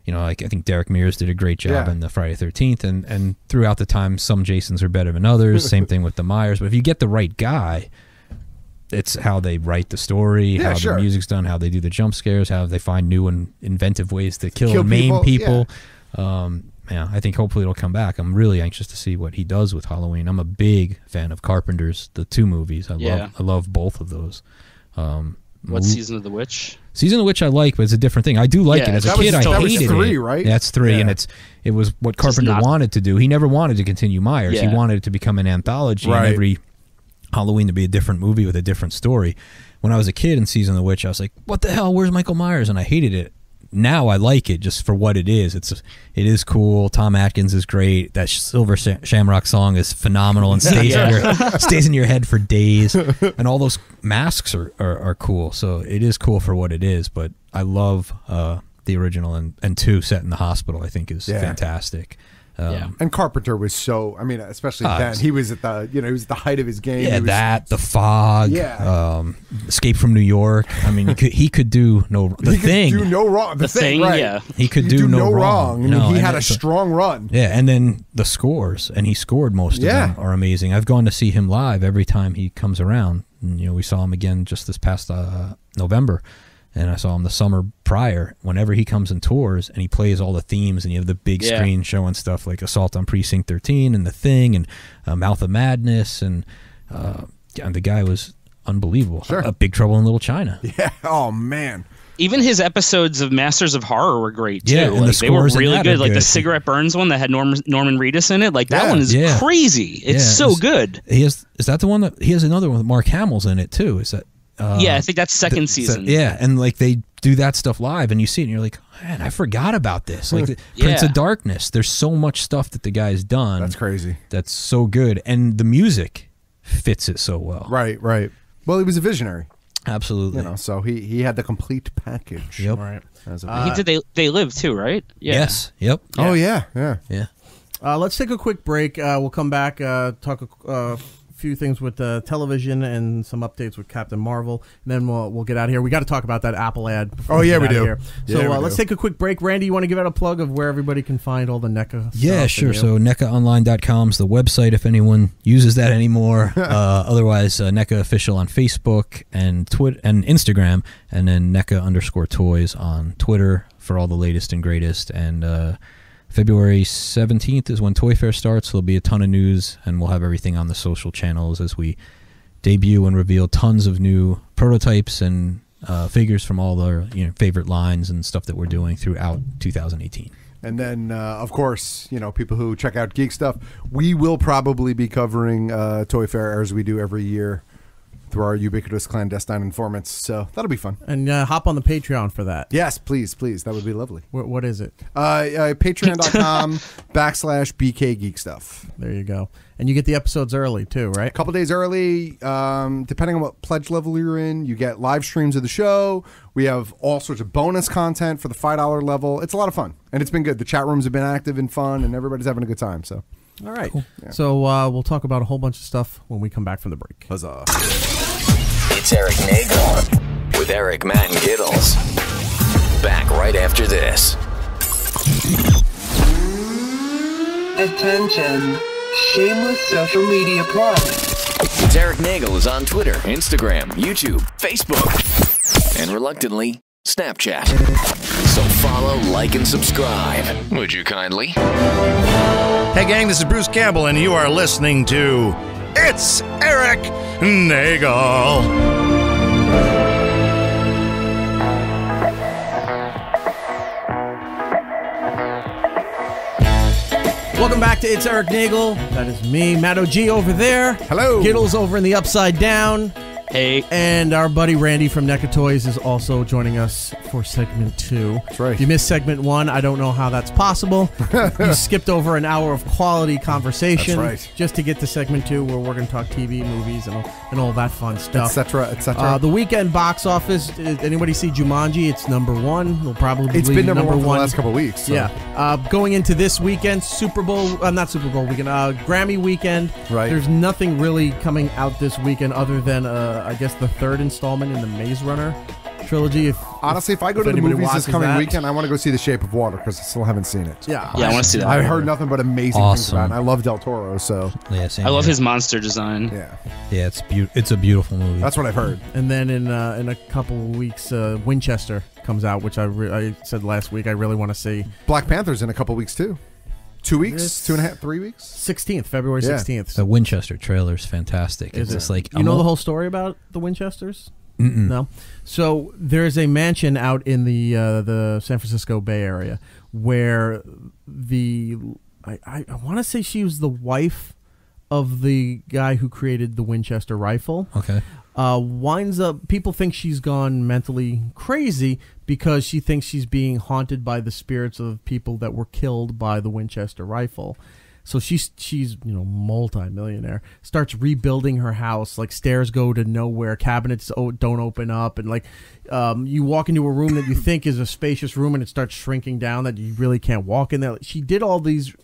You know, like I think Derek Mears did a great job in the Friday 13th, and throughout the time, some Jasons are better than others. Same thing with the Myers. But if you get the right guy, it's how they write the story, how the music's done, how they do the jump scares, how they find new and inventive ways to kill and maim people. I think hopefully it'll come back. I'm really anxious to see what he does with Halloween. I'm a big fan of Carpenter's, the 2 movies. I love both of those. What Season of the Witch? Season of the Witch I like, but it's a different thing. I do like it. As a kid, I hated it. 3, right? Yeah, that's 3, and it was what Carpenter wanted to do. He never wanted to continue Myers. He wanted it to become an anthology, and every Halloween to be a different movie with a different story. When I was a kid in Season of the Witch, I was like, what the hell? Where's Michael Myers? And I hated it. now I like it just for what it is. It is cool. Tom Atkins is great. That Silver Shamrock song is phenomenal and stays in your head for days. And all those masks are cool. So it is cool for what it is. But I love the original, and 2 set in the hospital I think is fantastic. And Carpenter was so, I mean, especially then, he was at the, he was at the height of his game. Yeah, The Fog, Escape from New York. I mean, he could do no wrong. The Thing, right. Yeah. He could do no wrong. I mean, he had a strong run. Yeah, and then the scores, and he scored most of them, are amazing. I've gone to see him live every time he comes around. And, we saw him again just this past November. And I saw him the summer prior. Whenever he comes and tours and he plays all the themes, and you have the big screen showing stuff like Assault on Precinct 13 and The Thing and Mouth of Madness, and the guy was unbelievable. Sure. Big Trouble in Little China. Yeah. Oh man. Even his episodes of Masters of Horror were great too. Yeah, and like, they were really good. Like good. the Cigarette Burns one that had Norman Reedus in it. Like that one is crazy. It's so good. Is that the one that he has another one with Mark Hamill's in it too? Is that? I think that's second season. And like they do that stuff live, and you see it, and you're like, man, I forgot about this. Like Prince of Darkness. There's so much stuff that the guy's done. That's crazy. That's so good, and the music fits it so well. Right. Well, he was a visionary. Absolutely. So he had the complete package. Yep. Right. He did. They Live too, right? Yeah. Yes. Yep. Oh yeah. Let's take a quick break. We'll come back, talk a few things with television and some updates with Captain Marvel, and then we'll get out of here. We got to talk about that Apple ad. We do. Here. So let's take a quick break. Randy, you want to give out a plug of where everybody can find all the NECA stuff? Yeah, sure. So NECAonline.com is the website if anyone uses that anymore. Otherwise, NECA Official on Facebook and Twitter and Instagram, and then NECA_toys on Twitter for all the latest and greatest. And February 17th is when Toy Fair starts. There'll be a ton of news, and we'll have everything on the social channels as we debut and reveal tons of new prototypes and figures from all our favorite lines and stuff that we're doing throughout 2018. And then, of course, people who check out Geek Stuff, we will probably be covering Toy Fair as we do every year through our ubiquitous clandestine informants. So that'll be fun. And hop on the Patreon for that. Yes, please. That would be lovely. What is it? Patreon.com/BK Geek Stuff. There you go. And you get the episodes early too, right? A couple days early. Depending on what pledge level you're in, you get live streams of the show. We have all sorts of bonus content for the $5 level. It's a lot of fun. And it's been good. The chat rooms have been active and fun, and everybody's having a good time. So. All right. Cool. Yeah. So we'll talk about a whole bunch of stuff when we come back from the break. Huzzah. It's Erik Nagel with Eric, Matt, and Giddles. Back right after this. Attention. Shameless social media plug. It's Erik Nagel is on Twitter, Instagram, YouTube, Facebook, and reluctantly, Snapchat. So follow, like, and subscribe. Would you kindly? Hey gang, this is Bruce Campbell, and you are listening to It's Erik Nagel. Welcome back to It's Erik Nagel. That is me, Matt OG over there. Hello. Giddles over in the Upside Down. Hey. And our buddy Randy from NECA Toys is also joining us for segment 2. That's right. If you missed segment 1, I don't know how that's possible. You skipped over an hour of quality conversation. That's right. Just to get to segment 2 where we're going to talk TV, movies, and all that fun stuff. Etc., etc. The weekend box office, anybody see Jumanji? It's number 1. It'll probably It's been number 1 for the last couple of weeks. So. Yeah. Going into this weekend, not Super Bowl weekend, Grammy weekend. Right. There's nothing really coming out this weekend other than, I guess, the third installment in the Maze Runner trilogy. Honestly, if I go to the movies this coming weekend, I want to go see The Shape of Water because I still haven't seen it. Yeah, I want to see that. I heard nothing but amazing things about it. I love Del Toro, so I love his monster design. Yeah, it's a beautiful movie. That's what I've heard. And then in a couple of weeks, Winchester comes out, which I said last week I really want to see. Black Panther's in a couple of weeks too. 2 weeks, 2.5, 3 weeks. 16th, February 16th. The Winchester trailer is fantastic. It's just like you know the whole story about the Winchesters. Mm-mm. No. So there's a mansion out in the San Francisco Bay Area where I want to say she was the wife of the guy who created the Winchester rifle. Okay. Winds up, people think she's gone mentally crazy because she thinks she's being haunted by the spirits of people that were killed by the Winchester rifle. So she's multi-millionaire, starts rebuilding her house. Like, stairs go to nowhere, cabinets don't open up, and like you walk into a room that you think is a spacious room and it starts shrinking down that you really can't walk in there. She did all these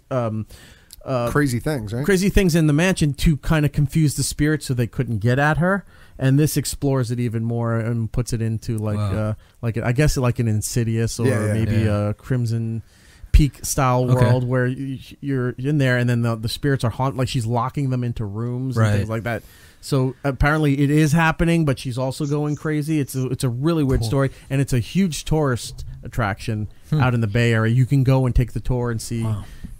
crazy things, right? Crazy things in the mansion to kind of confuse the spirits so they couldn't get at her. And this explores it even more and puts it into like I guess like an Insidious or maybe a Crimson Peak style world where you're in there, and then the spirits are haunted, like she's locking them into rooms and things like that. So apparently it is happening, but she's also going crazy. It's a really weird story, and it's a huge tourist attraction out in the Bay Area. You can go and take the tour and see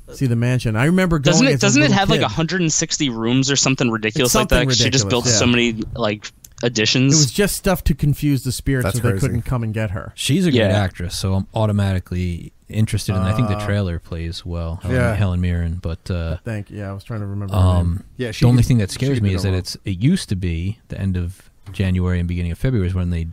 the mansion. I remember going. Doesn't it have like 160 rooms or something ridiculous like that? Ridiculous, she just built so many like additions. It was just stuff to confuse the spirits so they couldn't come and get her. She's a great actress, so I'm automatically interested in. I think the trailer plays well. Helen Mirren, but thank you. I was trying to remember. Her name. The only thing that scares me is that it used to be the end of January and beginning of February is when they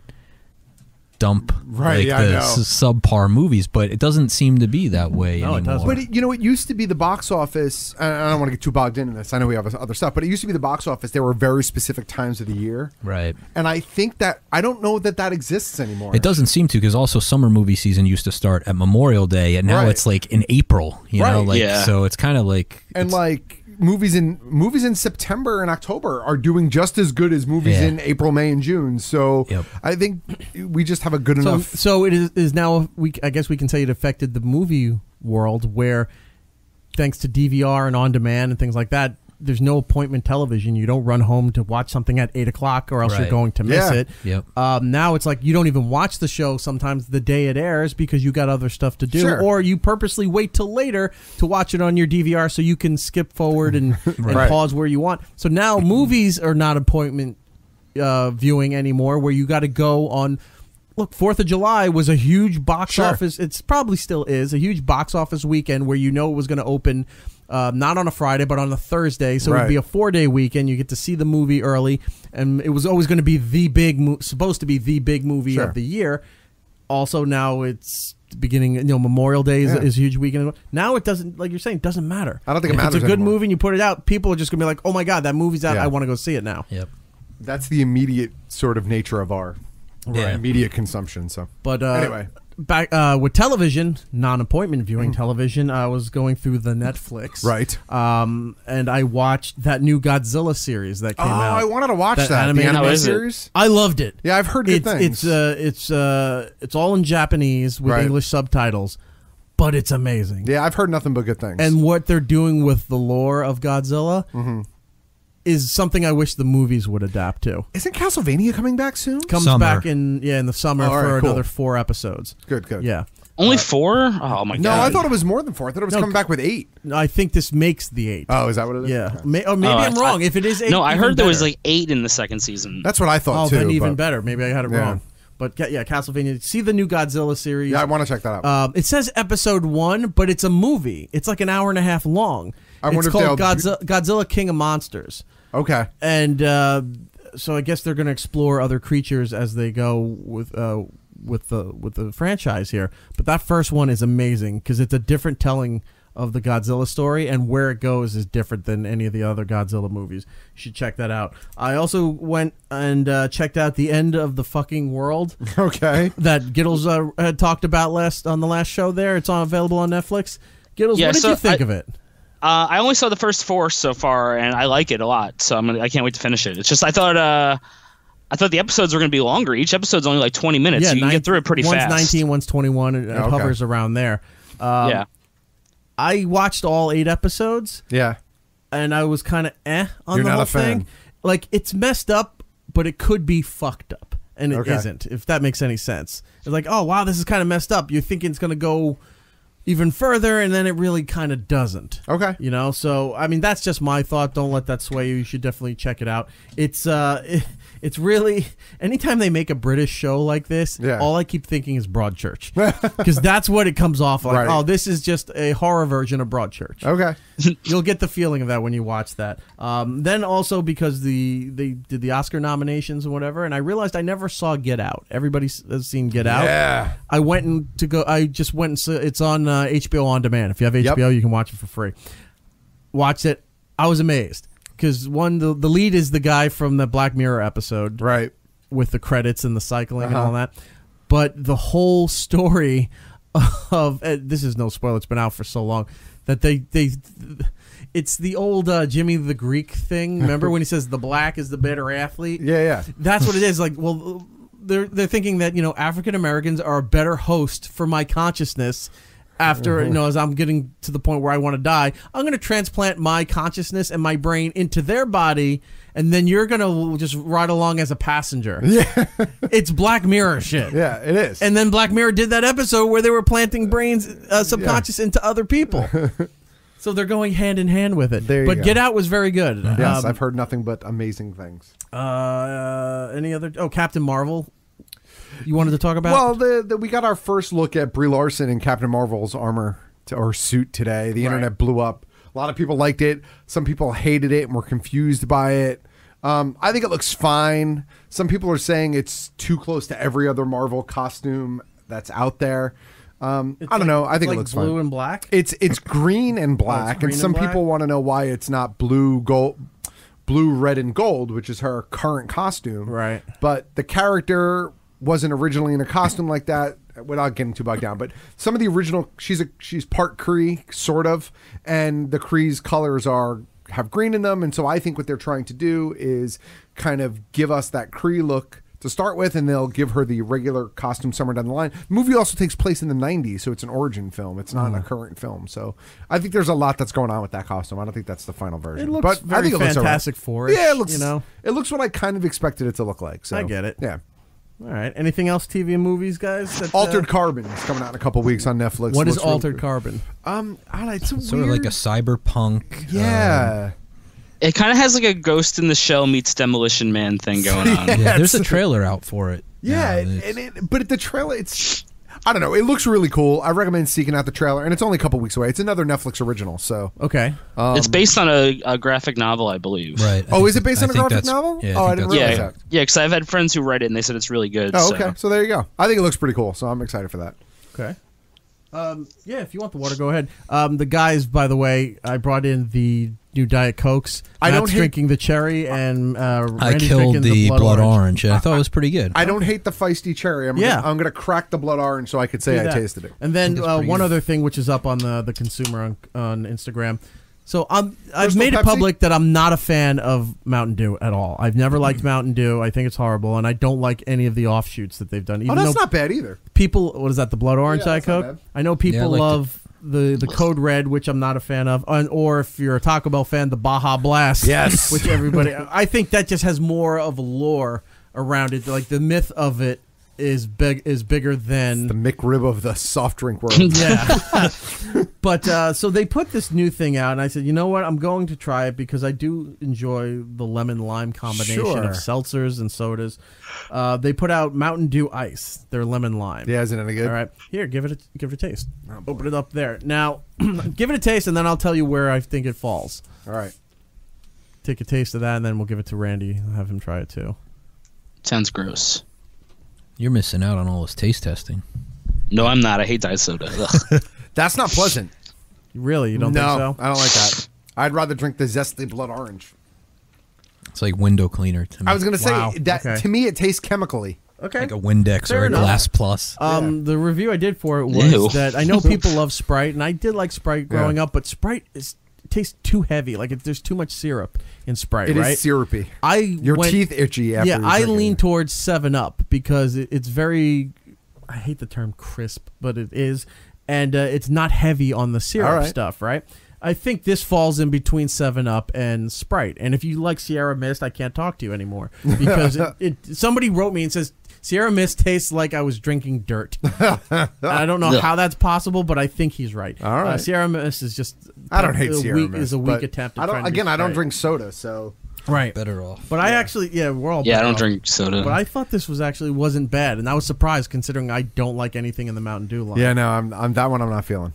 dump subpar movies, but it doesn't seem to be that way anymore. It doesn't. But it used to be the box office. I don't want to get too bogged into this. I know we have other stuff, but it used to be the box office. There were very specific times of the year, right? And I think that I don't know that exists anymore. It doesn't seem to, because also summer movie season used to start at Memorial Day, and now it's like in April. You know, like so it's kind of like movies in September and October are doing just as good as movies in April, May, and June. So I think we just have a good enough. So it is now. I guess we can say it affected the movie world, where thanks to DVR and on demand and things like that, there's no appointment television. You don't run home to watch something at 8 o'clock or else you're going to miss it. Now it's like you don't even watch the show sometimes the day it airs because you got other stuff to do, or you purposely wait till later to watch it on your DVR so you can skip forward and pause where you want. So now movies are not appointment viewing anymore, where you got to go on. Look, 4th of July was a huge box office. It's probably still is a huge box office weekend where it was going to open. Not on a Friday, but on a Thursday. So it would be a 4-day weekend. You get to see the movie early, and it was always going to be supposed to be the big movie of the year. Also, now it's the beginning. Memorial Day is a huge weekend. Now it doesn't, like you're saying, it doesn't matter. I don't think it matters. If it's a good anymore. movie and you put it out, people are just going to be like, "Oh my god, that movie's out! I want to go see it now." That's the immediate sort of nature of our immediate consumption. So, but anyway. Back with television, non-appointment viewing television, I was going through the Netflix, and I watched that new Godzilla series that came out. I wanted to watch that. The animated series. I loved it. Yeah, I've heard good things. It's all in Japanese with English subtitles, but it's amazing. Yeah, I've heard nothing but good things. And what they're doing with the lore of Godzilla is something I wish the movies would adapt to. Isn't Castlevania coming back soon? Comes back in the summer for another 4 episodes. Good. Yeah. Only 4? Oh my god. No, I thought it was more than 4. I thought it was coming back with 8. I think this makes the 8. Oh, is that what it is? Yeah. Maybe I'm wrong. If it is 8, no, I heard there was like 8 in the second season. That's what I thought too. Then even better. Maybe I had it wrong. But Castlevania. See the new Godzilla series. Yeah, I want to check that out. It says episode 1, but it's a movie. It's like an hour and a half long. It's called Godzilla King of Monsters. Okay. And so I guess they're going to explore other creatures as they go with the franchise here. But that first one is amazing because it's a different telling of the Godzilla story, and where it goes is different than any of the other Godzilla movies. You should check that out. I also went and checked out The End of the Fucking World. Okay. That Giddles had talked about on the last show there. It's available on Netflix. Giddles, what did you think of it? I only saw the first 4 so far, and I like it a lot. So I can't wait to finish it. It's just I thought the episodes were going to be longer. Each episode's only like 20 minutes, so you can get through it pretty fast. One's 19, one's 21, and it hovers around there. I watched all 8 episodes. Yeah. And I was kind of on the whole thing. Like, it's messed up, but it could be fucked up. And it isn't, if that makes any sense. It's like, oh, wow, this is kind of messed up. You're thinking it's going to go... even further, and then it really kind of doesn't. Okay. You know, so I mean that's just my thought. Don't let that sway you. You should definitely check it out. It's really, anytime they make a British show like this, all I keep thinking is Broadchurch. Because that's what it comes off like. Right. Oh, this is just a horror version of Broadchurch. Okay. You'll get the feeling of that when you watch that. Then also because they did the Oscar nominations and whatever, and I realized I never saw Get Out. Everybody has seen Get Out. Yeah. I just went and saw, it's on HBO On Demand. If you have HBO, you can watch it for free. Watched it. I was amazed. Because the lead is the guy from the Black Mirror episode, right? With the credits and the cycling and all that. But the whole story of this is no spoiler; it's been out for so long that it's the old Jimmy the Greek thing. Remember when he says the black is the better athlete? Yeah. That's what it is. Like, well, they're thinking that African Americans are a better host for my consciousness. After, as I'm getting to the point where I want to die, I'm going to transplant my consciousness and my brain into their body, and then you're going to just ride along as a passenger. Yeah. It's Black Mirror shit. Yeah, it is. And then Black Mirror did that episode where they were planting brains, subconscious, into other people. So they're going hand in hand with it. But Get Out was very good. Yes, I've heard nothing but amazing things. Any other? Oh, Captain Marvel. You wanted to talk about? Well, we got our first look at Brie Larson in Captain Marvel's armor or suit today. The internet blew up. A lot of people liked it. Some people hated it and were confused by it. I think it looks fine. Some people are saying it's too close to every other Marvel costume that's out there. I don't know. I think it looks blue fine. and black. It's green and black, and some people want to know why it's not blue, red, and gold, which is her current costume. Right. But the character wasn't originally in a costume like that, without getting too bogged down. But some of the original, she's part Kree, sort of, and the Kree's colors have green in them, and so I think what they're trying to do is kind of give us that Kree look to start with, and they'll give her the regular costume somewhere down the line. The movie also takes place in the 90s, so it's an origin film. It's not a current film. So I think there's a lot that's going on with that costume. I don't think that's the final version. It looks very Fantastic Four-ish. Yeah, it looks what I kind of expected it to look like. So I get it. Yeah. All right. Anything else, TV and movies, guys? Altered Carbon is coming out in a couple weeks on Netflix. What is Altered Carbon? It's sort of like a cyberpunk. Yeah. It kind of has like a Ghost in the Shell meets Demolition Man thing going on. Yeah, there's a trailer out for it. Yeah, but the trailer, I don't know. It looks really cool. I recommend seeking out the trailer, and it's only a couple weeks away. It's another Netflix original, so okay. It's based on a graphic novel, I believe. Right. Is it based on a graphic novel? Yeah, I didn't realize that. Yeah, because I've had friends who read it, and they said it's really good. Oh, okay. So there you go. I think it looks pretty cool, so I'm excited for that. Okay. Yeah, if you want the water, go ahead. The guys, by the way, I brought in the new Diet Cokes. Matt's drinking the cherry, and I killed the blood orange. And I thought it was pretty good. I don't hate the feisty cherry. I'm going to crack the blood orange so I could say I tasted it. And then one other thing, which is up on the consumer on Instagram. So I've made it public that I'm not a fan of Mountain Dew at all. I've never liked Mountain Dew. I think it's horrible, and I don't like any of the offshoots that they've done. Even that's not bad either. People, what is that? The blood orange Diet Coke? Bad. I know people love the Code Red, which I'm not a fan of, or if you're a Taco Bell fan, the Baja Blast. Yes, which everybody. I think that just has more of a lore around it. Like the myth of it is bigger than the McRib of the soft drink world. Yeah. But so they put this new thing out, and I said, you know what? I'm going to try it because I do enjoy the lemon-lime combination of seltzers and sodas. They put out Mountain Dew Ice, their lemon-lime. Yeah, isn't it good? All right. Here, give it a taste. Open it up there. Now, give it a taste, and then I'll tell you where I think it falls. All right. Take a taste of that, and then we'll give it to Randy. I'll have him try it, too. Sounds gross. You're missing out on all this taste testing. No, I'm not. I hate diet soda. That's not pleasant. Really? You don't think so? No, I don't like that. I'd rather drink the zesty blood orange. It's like window cleaner to me. I was going to say that to me it tastes chemically. Okay. Like a Windex or a Glass Plus. The review I did for it was that I know people love Sprite, and I did like Sprite growing up, but Sprite tastes too heavy. Like there's too much syrup in Sprite, right? It is syrupy. Your teeth itchy after you I drink lean it. towards 7-Up because it's very, I hate the term crisp, but it is, and it's not heavy on the syrup stuff, right? I think this falls in between 7-Up and Sprite. And if you like Sierra Mist, I can't talk to you anymore because somebody wrote me and says, Sierra Mist tastes like I was drinking dirt. I don't know how that's possible, but I think he's right. All right. Sierra Mist is just. I don't hate Sierra Mist. Is a weak attempt. I don't drink soda, so. Right. Better off. But I actually, we're all. Yeah, I don't drink soda. But I thought this wasn't bad, and I was surprised considering I don't like anything in the Mountain Dew line. Yeah, no, I'm that one I'm not feeling.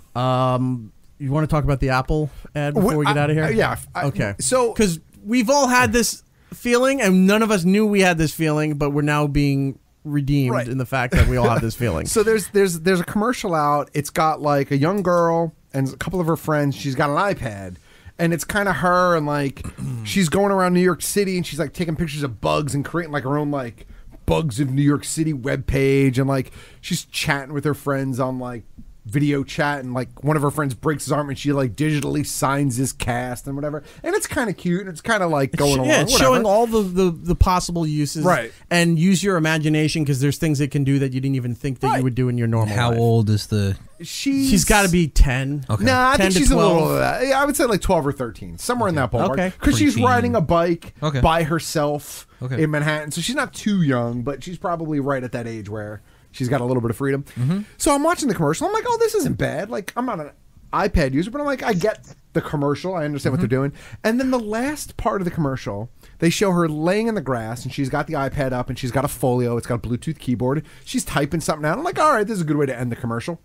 You want to talk about the Apple ad before we get out of here? Yeah. Okay. So, because we've all had this feeling, and none of us knew we had this feeling, but we're now being redeemed in the fact that we all have this feeling. So there's a commercial out. It's got like a young girl and a couple of her friends. She's got an iPad. And it's kind of her, and like she's going around New York City, and she's like taking pictures of bugs and creating like her own like Bugs of New York City webpage, and like she's chatting with her friends on like video chat, and like one of her friends breaks his arm, and she like digitally signs his cast and whatever, and it's kind of cute, and it's kind of like going along. Yeah, it's showing all the possible uses, right? And use your imagination because there's things it can do that you didn't even think that you would do in your normal. How life. old is the? She's got to be 10. Okay. Nah, I 10 think to she's 12. a little older than that. I would say like 12 or 13, somewhere in that ballpark. Okay. Because she's Preteen. riding a bike Okay. by herself Okay. in Manhattan, so she's not too young, but she's probably right at that age where she's got a little bit of freedom. Mm-hmm. So I'm watching the commercial. I'm like, oh, this isn't bad. Like, I'm not an iPad user, but I'm like, I get the commercial. I understand what they're doing. And then the last part of the commercial, they show her laying in the grass, and she's got the iPad up, and she's got a folio. It's got a Bluetooth keyboard. She's typing something out. I'm like, all right, this is a good way to end the commercial.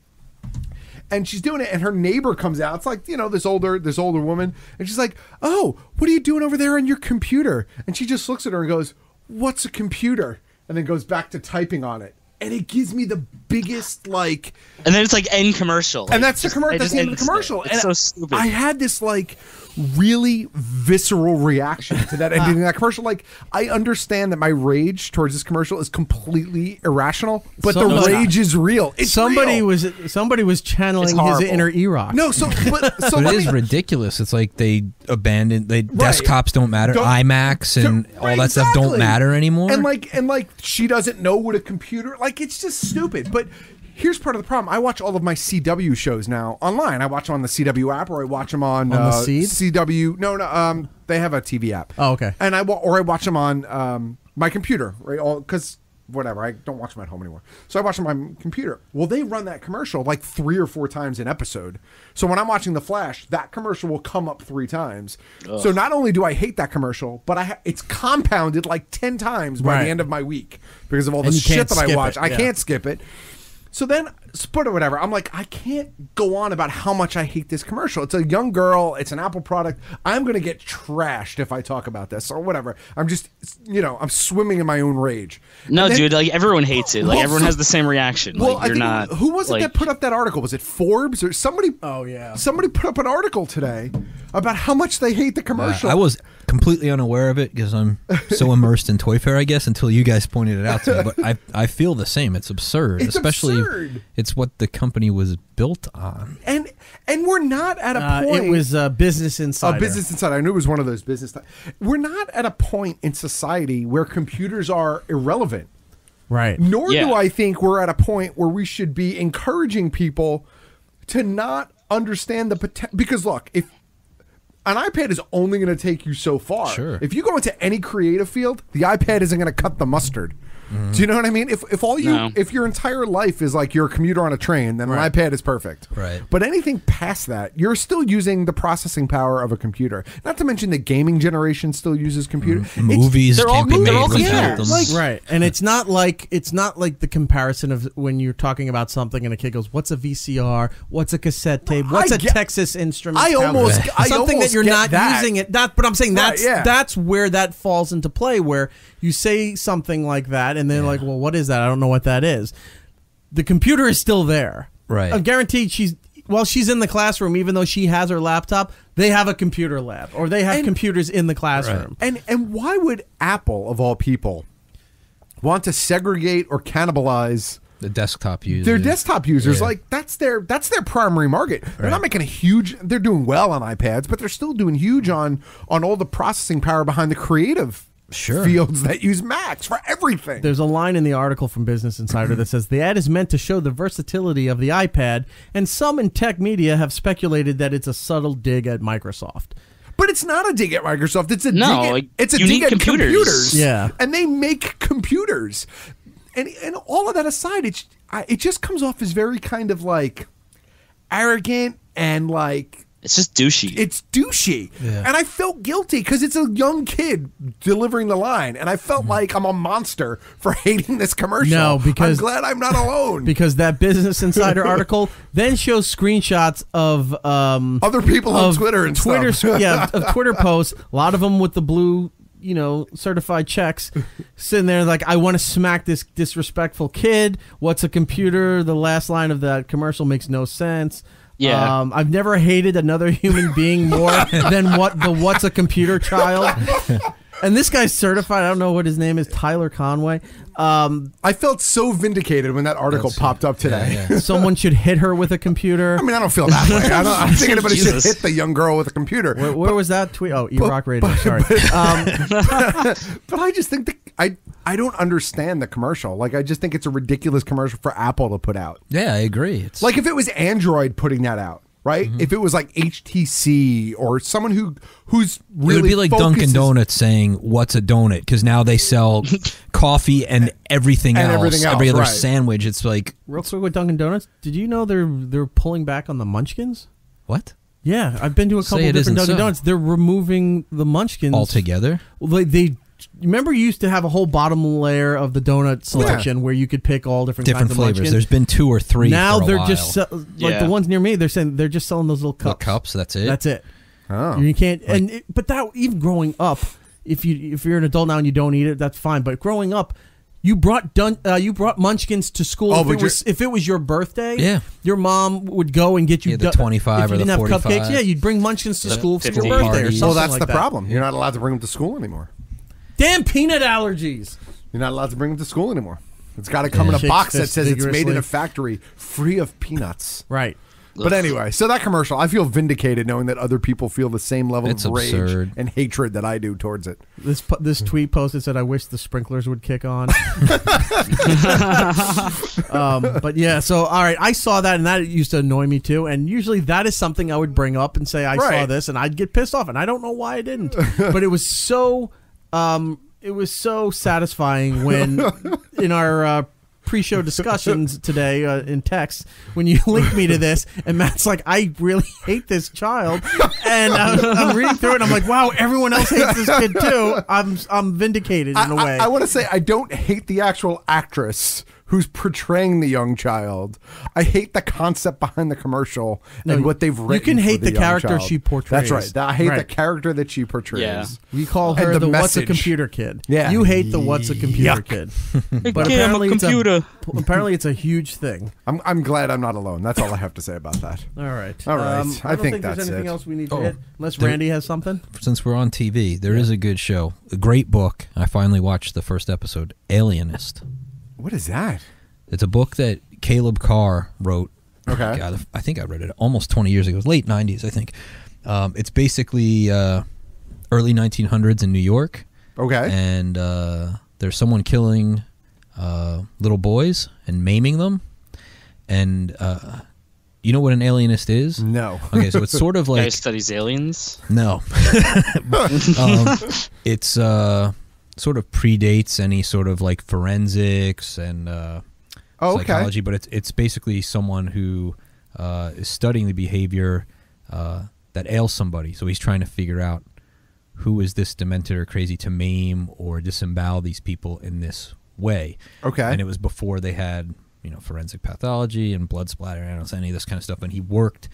And she's doing it, and her neighbor comes out. It's like, this older woman, and she's like, "Oh, what are you doing over there on your computer?" And she just looks at her and goes, "What's a computer?" And then goes back to typing on it. And it gives me the biggest like. And then it's like end commercial, and that's the commercial. That's the end of the commercial. It's and so stupid. I had this like really visceral reaction to that ending of that commercial. Like, I understand that my rage towards this commercial is completely irrational, but the rage is real. It's somebody real. somebody was channeling his inner Erock. No, But it is ridiculous. It's like they abandoned. Desktops don't matter. iMacs and all that stuff don't matter anymore. And like she doesn't know what a computer. Like, it's just stupid. But here's part of the problem. I watch all of my CW shows now online. I watch them on the CW app, or I watch them on the Seed? CW. No, they have a TV app. Oh, okay. And I watch them on my computer, right? Because whatever, I don't watch them at home anymore. So I watch them on my computer. Well, they run that commercial like 3 or 4 times an episode. So when I'm watching The Flash, that commercial will come up 3 times. Ugh. So not only do I hate that commercial, but it's compounded like 10 times by the end of my week because of all the shit that I watch. I can't skip it. So then, split or whatever, I'm like, I can't go on about how much I hate this commercial. It's a young girl. It's an Apple product. I'm going to get trashed if I talk about this or whatever. I'm just, I'm swimming in my own rage. No, dude, like everyone hates it. Like everyone has the same reaction. Well, like, you're not. Who was it that put up that article? Was it Forbes or somebody? Oh, yeah. Somebody put up an article today about how much they hate the commercial. I was completely unaware of it because I'm so immersed in Toy Fair, I guess, until you guys pointed it out to me. But I feel the same. It's absurd. It's especially absurd. It's what the company was built on. And we're not at a point. It was Business Insider. Business Insider. I knew it was one of those business. We're not at a point in society where computers are irrelevant. Right. Nor do I think we're at a point where we should be encouraging people to not understand the potential. Because look, if an iPad is only going to take you so far. Sure. If you go into any creative field, the iPad isn't going to cut the mustard. Mm-hmm. Do you know what I mean? If your entire life is like you're a commuter on a train, then an iPad is perfect. Right. But anything past that, you're still using the processing power of a computer. Not to mention the gaming generation still uses computer. Movies can't be made without them. Right. And it's not like the comparison of when you're talking about something and a kid goes, "What's a VCR? What's a cassette tape? What's a Texas Instruments?" Something that you're not using it. But I'm saying that's where that falls into play, where you say something like that, and they're like, "Well, what is that? I don't know what that is." The computer is still there. Right. I'm guaranteed she's in the classroom, even though she has her laptop, they have a computer lab, or they have computers in the classroom. Right. And why would Apple, of all people, want to segregate or cannibalize the desktop users? Their desktop users, like that's their primary market. They're not making a huge. They're doing well on iPads, but they're still doing huge on all the processing power behind the creative fields that use Macs for everything. There's a line in the article from Business Insider that says the ad is meant to show the versatility of the iPad, and some in tech media have speculated that it's a subtle dig at Microsoft. But it's not a dig at Microsoft. It's a dig at computers. Yeah. And they make computers. and all of that aside, it just comes off as very kind of like arrogant and like. It's just douchey. It's douchey. Yeah. And I felt guilty because it's a young kid delivering the line. And I felt like I'm a monster for hating this commercial. No, because I'm glad I'm not alone. Because that Business Insider article then shows screenshots of other people on Twitter and stuff. of Twitter posts, a lot of them with the blue, certified checks, sitting there like, I want to smack this disrespectful kid. What's a computer? The last line of that commercial makes no sense. Yeah. I've never hated another human being more than what's a computer child. And this guy's certified. I don't know what his name is, Tyler Conway. I felt so vindicated when that article popped up today. Yeah. Someone should hit her with a computer. I mean, I don't feel that way. I don't think anybody should hit the young girl with a computer. Where was that tweet? Oh, IHeartRadio. Sorry. But I just think I don't understand the commercial. Like, I just think it's a ridiculous commercial for Apple to put out. Yeah, I agree. It's like if it was Android putting that out, right? Mm-hmm. If it was like HTC or someone who's really it would be like Dunkin' Donuts saying, "What's a donut?" Because now they sell coffee and everything else. Every other sandwich. It's like real quick with Dunkin' Donuts. Did you know they're pulling back on the Munchkins? What? Yeah, I've been to a couple of different Dunkin' Donuts. They're removing the Munchkins altogether. They remember you used to have a whole bottom layer of the donut selection where you could pick all different kinds of flavors. Munchkins. There's been 2 or 3. Now for a they're while. just the ones near me. They're saying they're just selling those little cups. The cups. That's it. That's it. Oh, you can't. But that even growing up, if you're an adult now and you don't eat it, that's fine. But growing up, you brought Munchkins to school. If it was your birthday, your mom would go and get you the 25 or the 45. If you didn't have cupcakes, you'd bring Munchkins to school for your birthday or something. Well, that's like the that. problem. You're not allowed to bring them to school anymore. Damn peanut allergies. You're not allowed to bring them to school anymore. It's got to come in a box that says it's made in a factory free of peanuts. Right. But anyway, so that commercial, I feel vindicated knowing that other people feel the same level of rage and hatred that I do towards it. This tweet posted said, "I wish the sprinklers would kick on." But yeah, so all right, I saw that and that used to annoy me too. And usually that is something I would bring up and say I saw this, and I'd get pissed off, and I don't know why I didn't. But it was so satisfying when in our pre-show discussions today in text when you linked me to this, and Matt's like, I really hate this child, and I'm reading through it and I'm like, wow, everyone else hates this kid too. I'm vindicated in a way. I want to say I don't hate the actual actress who's portraying the young child. I hate the concept behind the commercial and what they've written. You can hate the character child. she portrays. That's right. I hate the character that she portrays. Yeah. We call her the what's a computer kid. Yeah. You hate the what's a computer kid. But apparently it's a huge thing. I'm glad I'm not alone. That's all I have to say about that. All right. All right. I don't think there's anything else we need to hit. Unless Randy has something. Since we're on TV, there is a good show. A great book. I finally watched the first episode, Alienist. What is that? It's a book that Caleb Carr wrote. Okay. God, I think I read it almost 20 years ago. It was late 90s, I think. It's basically early 1900s in New York. Okay. And there's someone killing little boys and maiming them. And you know what an alienist is? No. Okay, so it's sort of like... Guy studies aliens? No. It's sort of predates any sort of like forensics and... psychology, but it's basically someone who is studying the behavior that ails somebody. So he's trying to figure out who is this demented or crazy to maim or disembowel these people in this way. Okay. And it was before they had forensic pathology and blood splatter and any of this kind of stuff. And he worked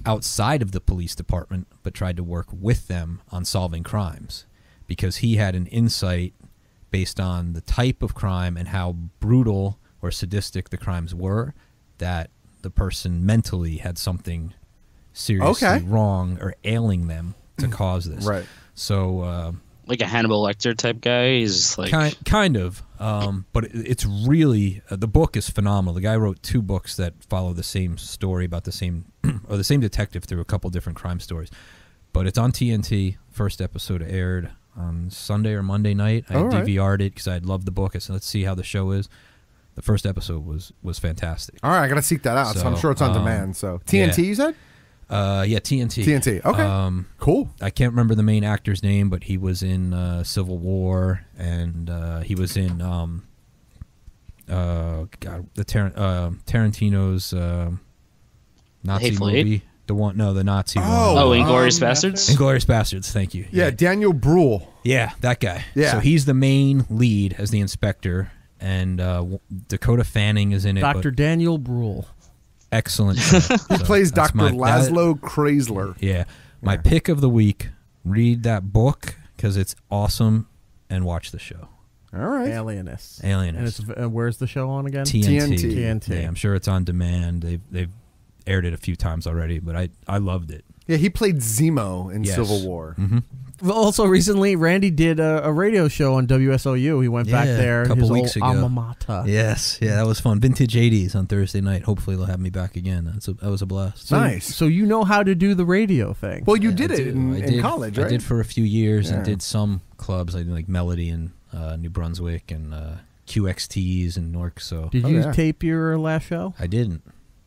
outside of the police department, but tried to work with them on solving crimes because he had an insight based on the type of crime and how brutal or sadistic the crimes were, that the person mentally had something seriously wrong or ailing them to cause this. Right. So, like a Hannibal Lecter type guy. He's like kind of, but it's really the book is phenomenal. The guy wrote 2 books that follow the same story about the same or the same detective through a couple different crime stories. But it's on TNT. First episode aired on Sunday or Monday night. I DVR'd it because I loved the book. I said, let's see how the show is. The first episode was fantastic. All right, I got to seek that out. So I'm sure it's on demand. So TNT, you said? Yeah, TNT. TNT. Okay. Cool. I can't remember the main actor's name, but he was in Civil War, and he was in Tarantino's Nazi Hateful movie. Eight? The Nazi one. Inglourious Bastards? Inglourious Bastards, thank you. Yeah, Daniel Bruhl. Yeah, that guy. Yeah. So he's the main lead as the inspector, and Dakota Fanning is in it. Dr. Daniel Bruhl. Excellent. He plays Dr. Laszlo Krasler. Yeah. My pick of the week, read that book because it's awesome, and watch the show. All right. Alienist. And it's where's the show on again? TNT. Yeah, I'm sure it's on demand. They've aired it a few times already, but I loved it. Yeah, he played Zemo in Civil War. Mm-hmm. Also, recently, Randy did a radio show on WSOU. He went back there a couple his weeks old ago. alma mater. Yes, yeah, that was fun. Vintage 80s on Thursday night. Hopefully, they'll have me back again. That was a blast. Nice. So you know how to do the radio thing. Well, you did it in college, right? I did for a few years and did some clubs. I did like Melody in New Brunswick and QXTs in Newark. So did you tape your last show? I didn't.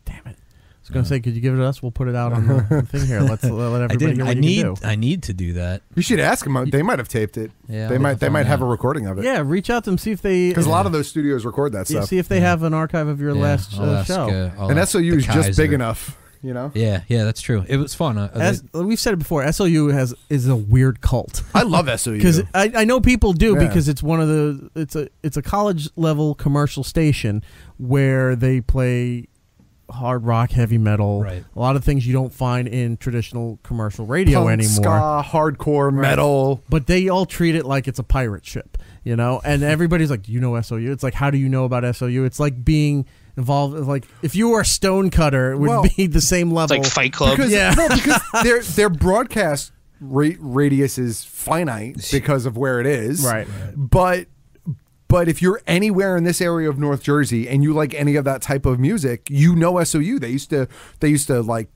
Damn it. I was going to say, could you give it to us? We'll put it out on the thing here. Let everybody hear what you can do. I need to do that. You should ask them. They might have taped it. Yeah, they might have a recording of it. Yeah, reach out to them, see if they... Because a lot of those studios record that stuff. See if they have an archive of your last show. And SOU is just big enough, you know? Yeah, that's true. It was fun. We've said it before, SOU is a weird cult. I love SOU. Because I know people do because it's one of the... It's a college-level commercial station where they play... hard rock, heavy metal, a lot of things you don't find in traditional commercial radio Punk, anymore. Ska, hardcore, metal. But they all treat it like it's a pirate ship, you know? And everybody's like, do you know SOU? It's like, how do you know about SOU? It's like being involved, like, if you were a Stonecutter, it would be the same level. It's like Fight Club. Because their broadcast radius is finite because of where it is. Right. But if you're anywhere in this area of North Jersey and you like any of that type of music, you know SOU. They used to like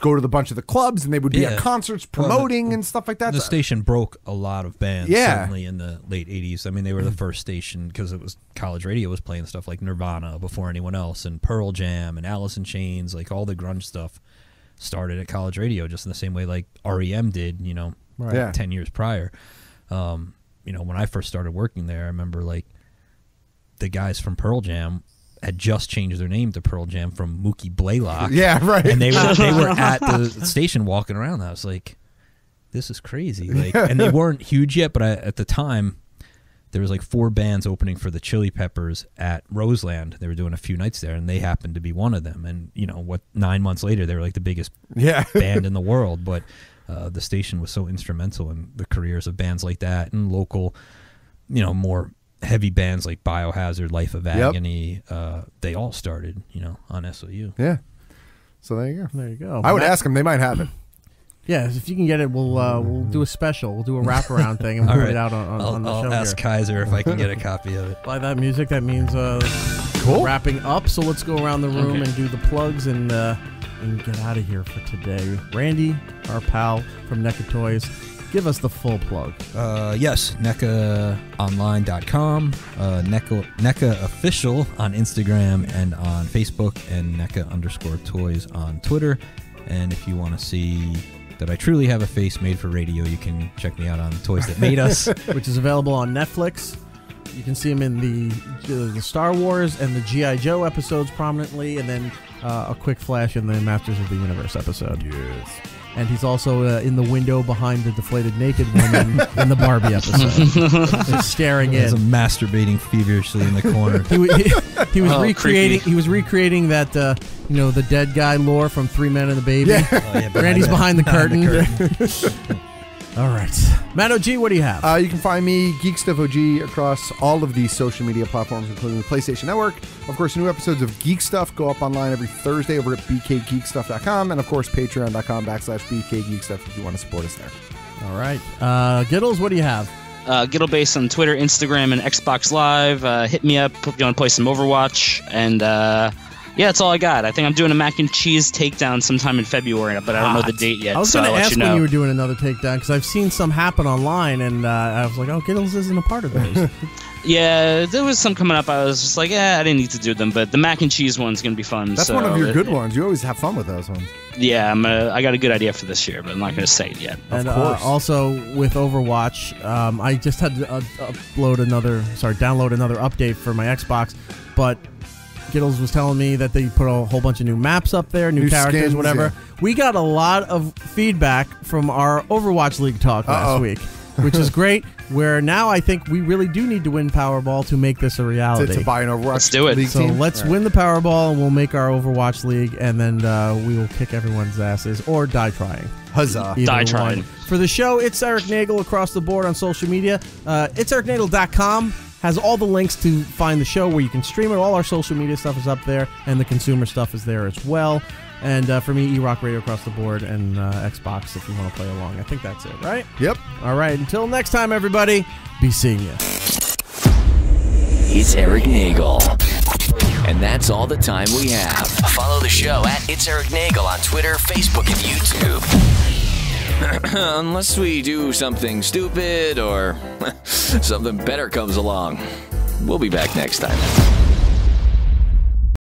go to the bunch of the clubs and they would be at concerts promoting and stuff like that. The station broke a lot of bands certainly in the late 80s. I mean, they were the first station because it was college radio was playing stuff like Nirvana before anyone else, and Pearl Jam and Alice in Chains, like all the grunge stuff started at college radio just in the same way like REM did, 10 years prior. When I first started working there, I remember like the guys from Pearl Jam had just changed their name to Pearl Jam from Mookie Blaylock. Yeah, right. And they were at the station walking around. I was like, this is crazy. Like, and they weren't huge yet, but at the time, there was like 4 bands opening for the Chili Peppers at Roseland. They were doing a few nights there, and they happened to be one of them. And 9 months later, they were like the biggest band in the world. But the station was so instrumental in the careers of bands like that and local, more heavy bands like Biohazard, Life of Agony. They all started, on SOU. Yeah. So there you go. I would ask them. They might have it. Yeah, if you can get it, we'll do a special. We'll do a wraparound thing and put it out on the show. I'll ask Kaiser if I can get a copy of it. By that music, that means wrapping up. So let's go around the room and do the plugs and get out of here for today. Randy, our pal from NECA Toys, give us the full plug. Yes, NECAonline.com, NECA Official on Instagram and on Facebook, and NECA_Toys on Twitter. And if you want to see that I truly have a face made for radio, you can check me out on Toys That Made Us, which is available on Netflix. You can see him in the Star Wars and the G.I. Joe episodes prominently, and then a quick flash in the Masters of the Universe episode. Yes. And he's also in the window behind the deflated naked woman in the Barbie episode. Just staring in. He's masturbating feverishly in the corner. He was recreating. He was recreating that the dead guy lore from 3 Men and a Baby. Yeah. Randy's behind the curtain. All right, Matt OG, what do you have? You can find me, Geek Stuff OG, across all of these social media platforms, including the PlayStation Network. Of course, new episodes of Geek Stuff go up online every Thursday over at bkgeekstuff.com, and of course, patreon.com/bkgeekstuff if you want to support us there. All right, Giddles, what do you have? Giddlebase on Twitter, Instagram, and Xbox Live. Hit me up if you want to play some Overwatch, and Yeah, that's all I got. I think I'm doing a mac and cheese takedown sometime in February, but I don't know the date yet. I was going to ask when you were doing another takedown because I've seen some happen online, and I was like, oh, Giddles isn't a part of those. Yeah, there was some coming up. I was just like, I didn't need to do them, but the mac and cheese one's going to be fun. That's one of your good ones. You always have fun with those ones. Yeah, I got a good idea for this year, but I'm not going to say it yet. And also with Overwatch, I just had to download another update for my Xbox, but Giddles was telling me that they put a whole bunch of new maps up there, new characters, skins, whatever. Yeah. We got a lot of feedback from our Overwatch League talk last week, which is great. Where now I think we really do need to win Powerball to make this a reality. To buy an Overwatch Let's do it. League So team? let's win the Powerball, and we'll make our Overwatch League, and then we will kick everyone's asses or die trying. Huzzah. Either Die one. trying. For the show, it's Erik Nagel across the board on social media. It's ErikNagel.com. Has all the links to find the show where you can stream it. All our social media stuff is up there, and the consumer stuff is there as well. And for me, eRock Radio across the board and Xbox if you want to play along. I think that's it, right? Yep. All right. Until next time, everybody, be seeing you. It's Erik Nagel. And that's all the time we have. Follow the show at It's Erik Nagel on Twitter, Facebook, and YouTube. Unless we do something stupid or something better comes along. We'll be back next time.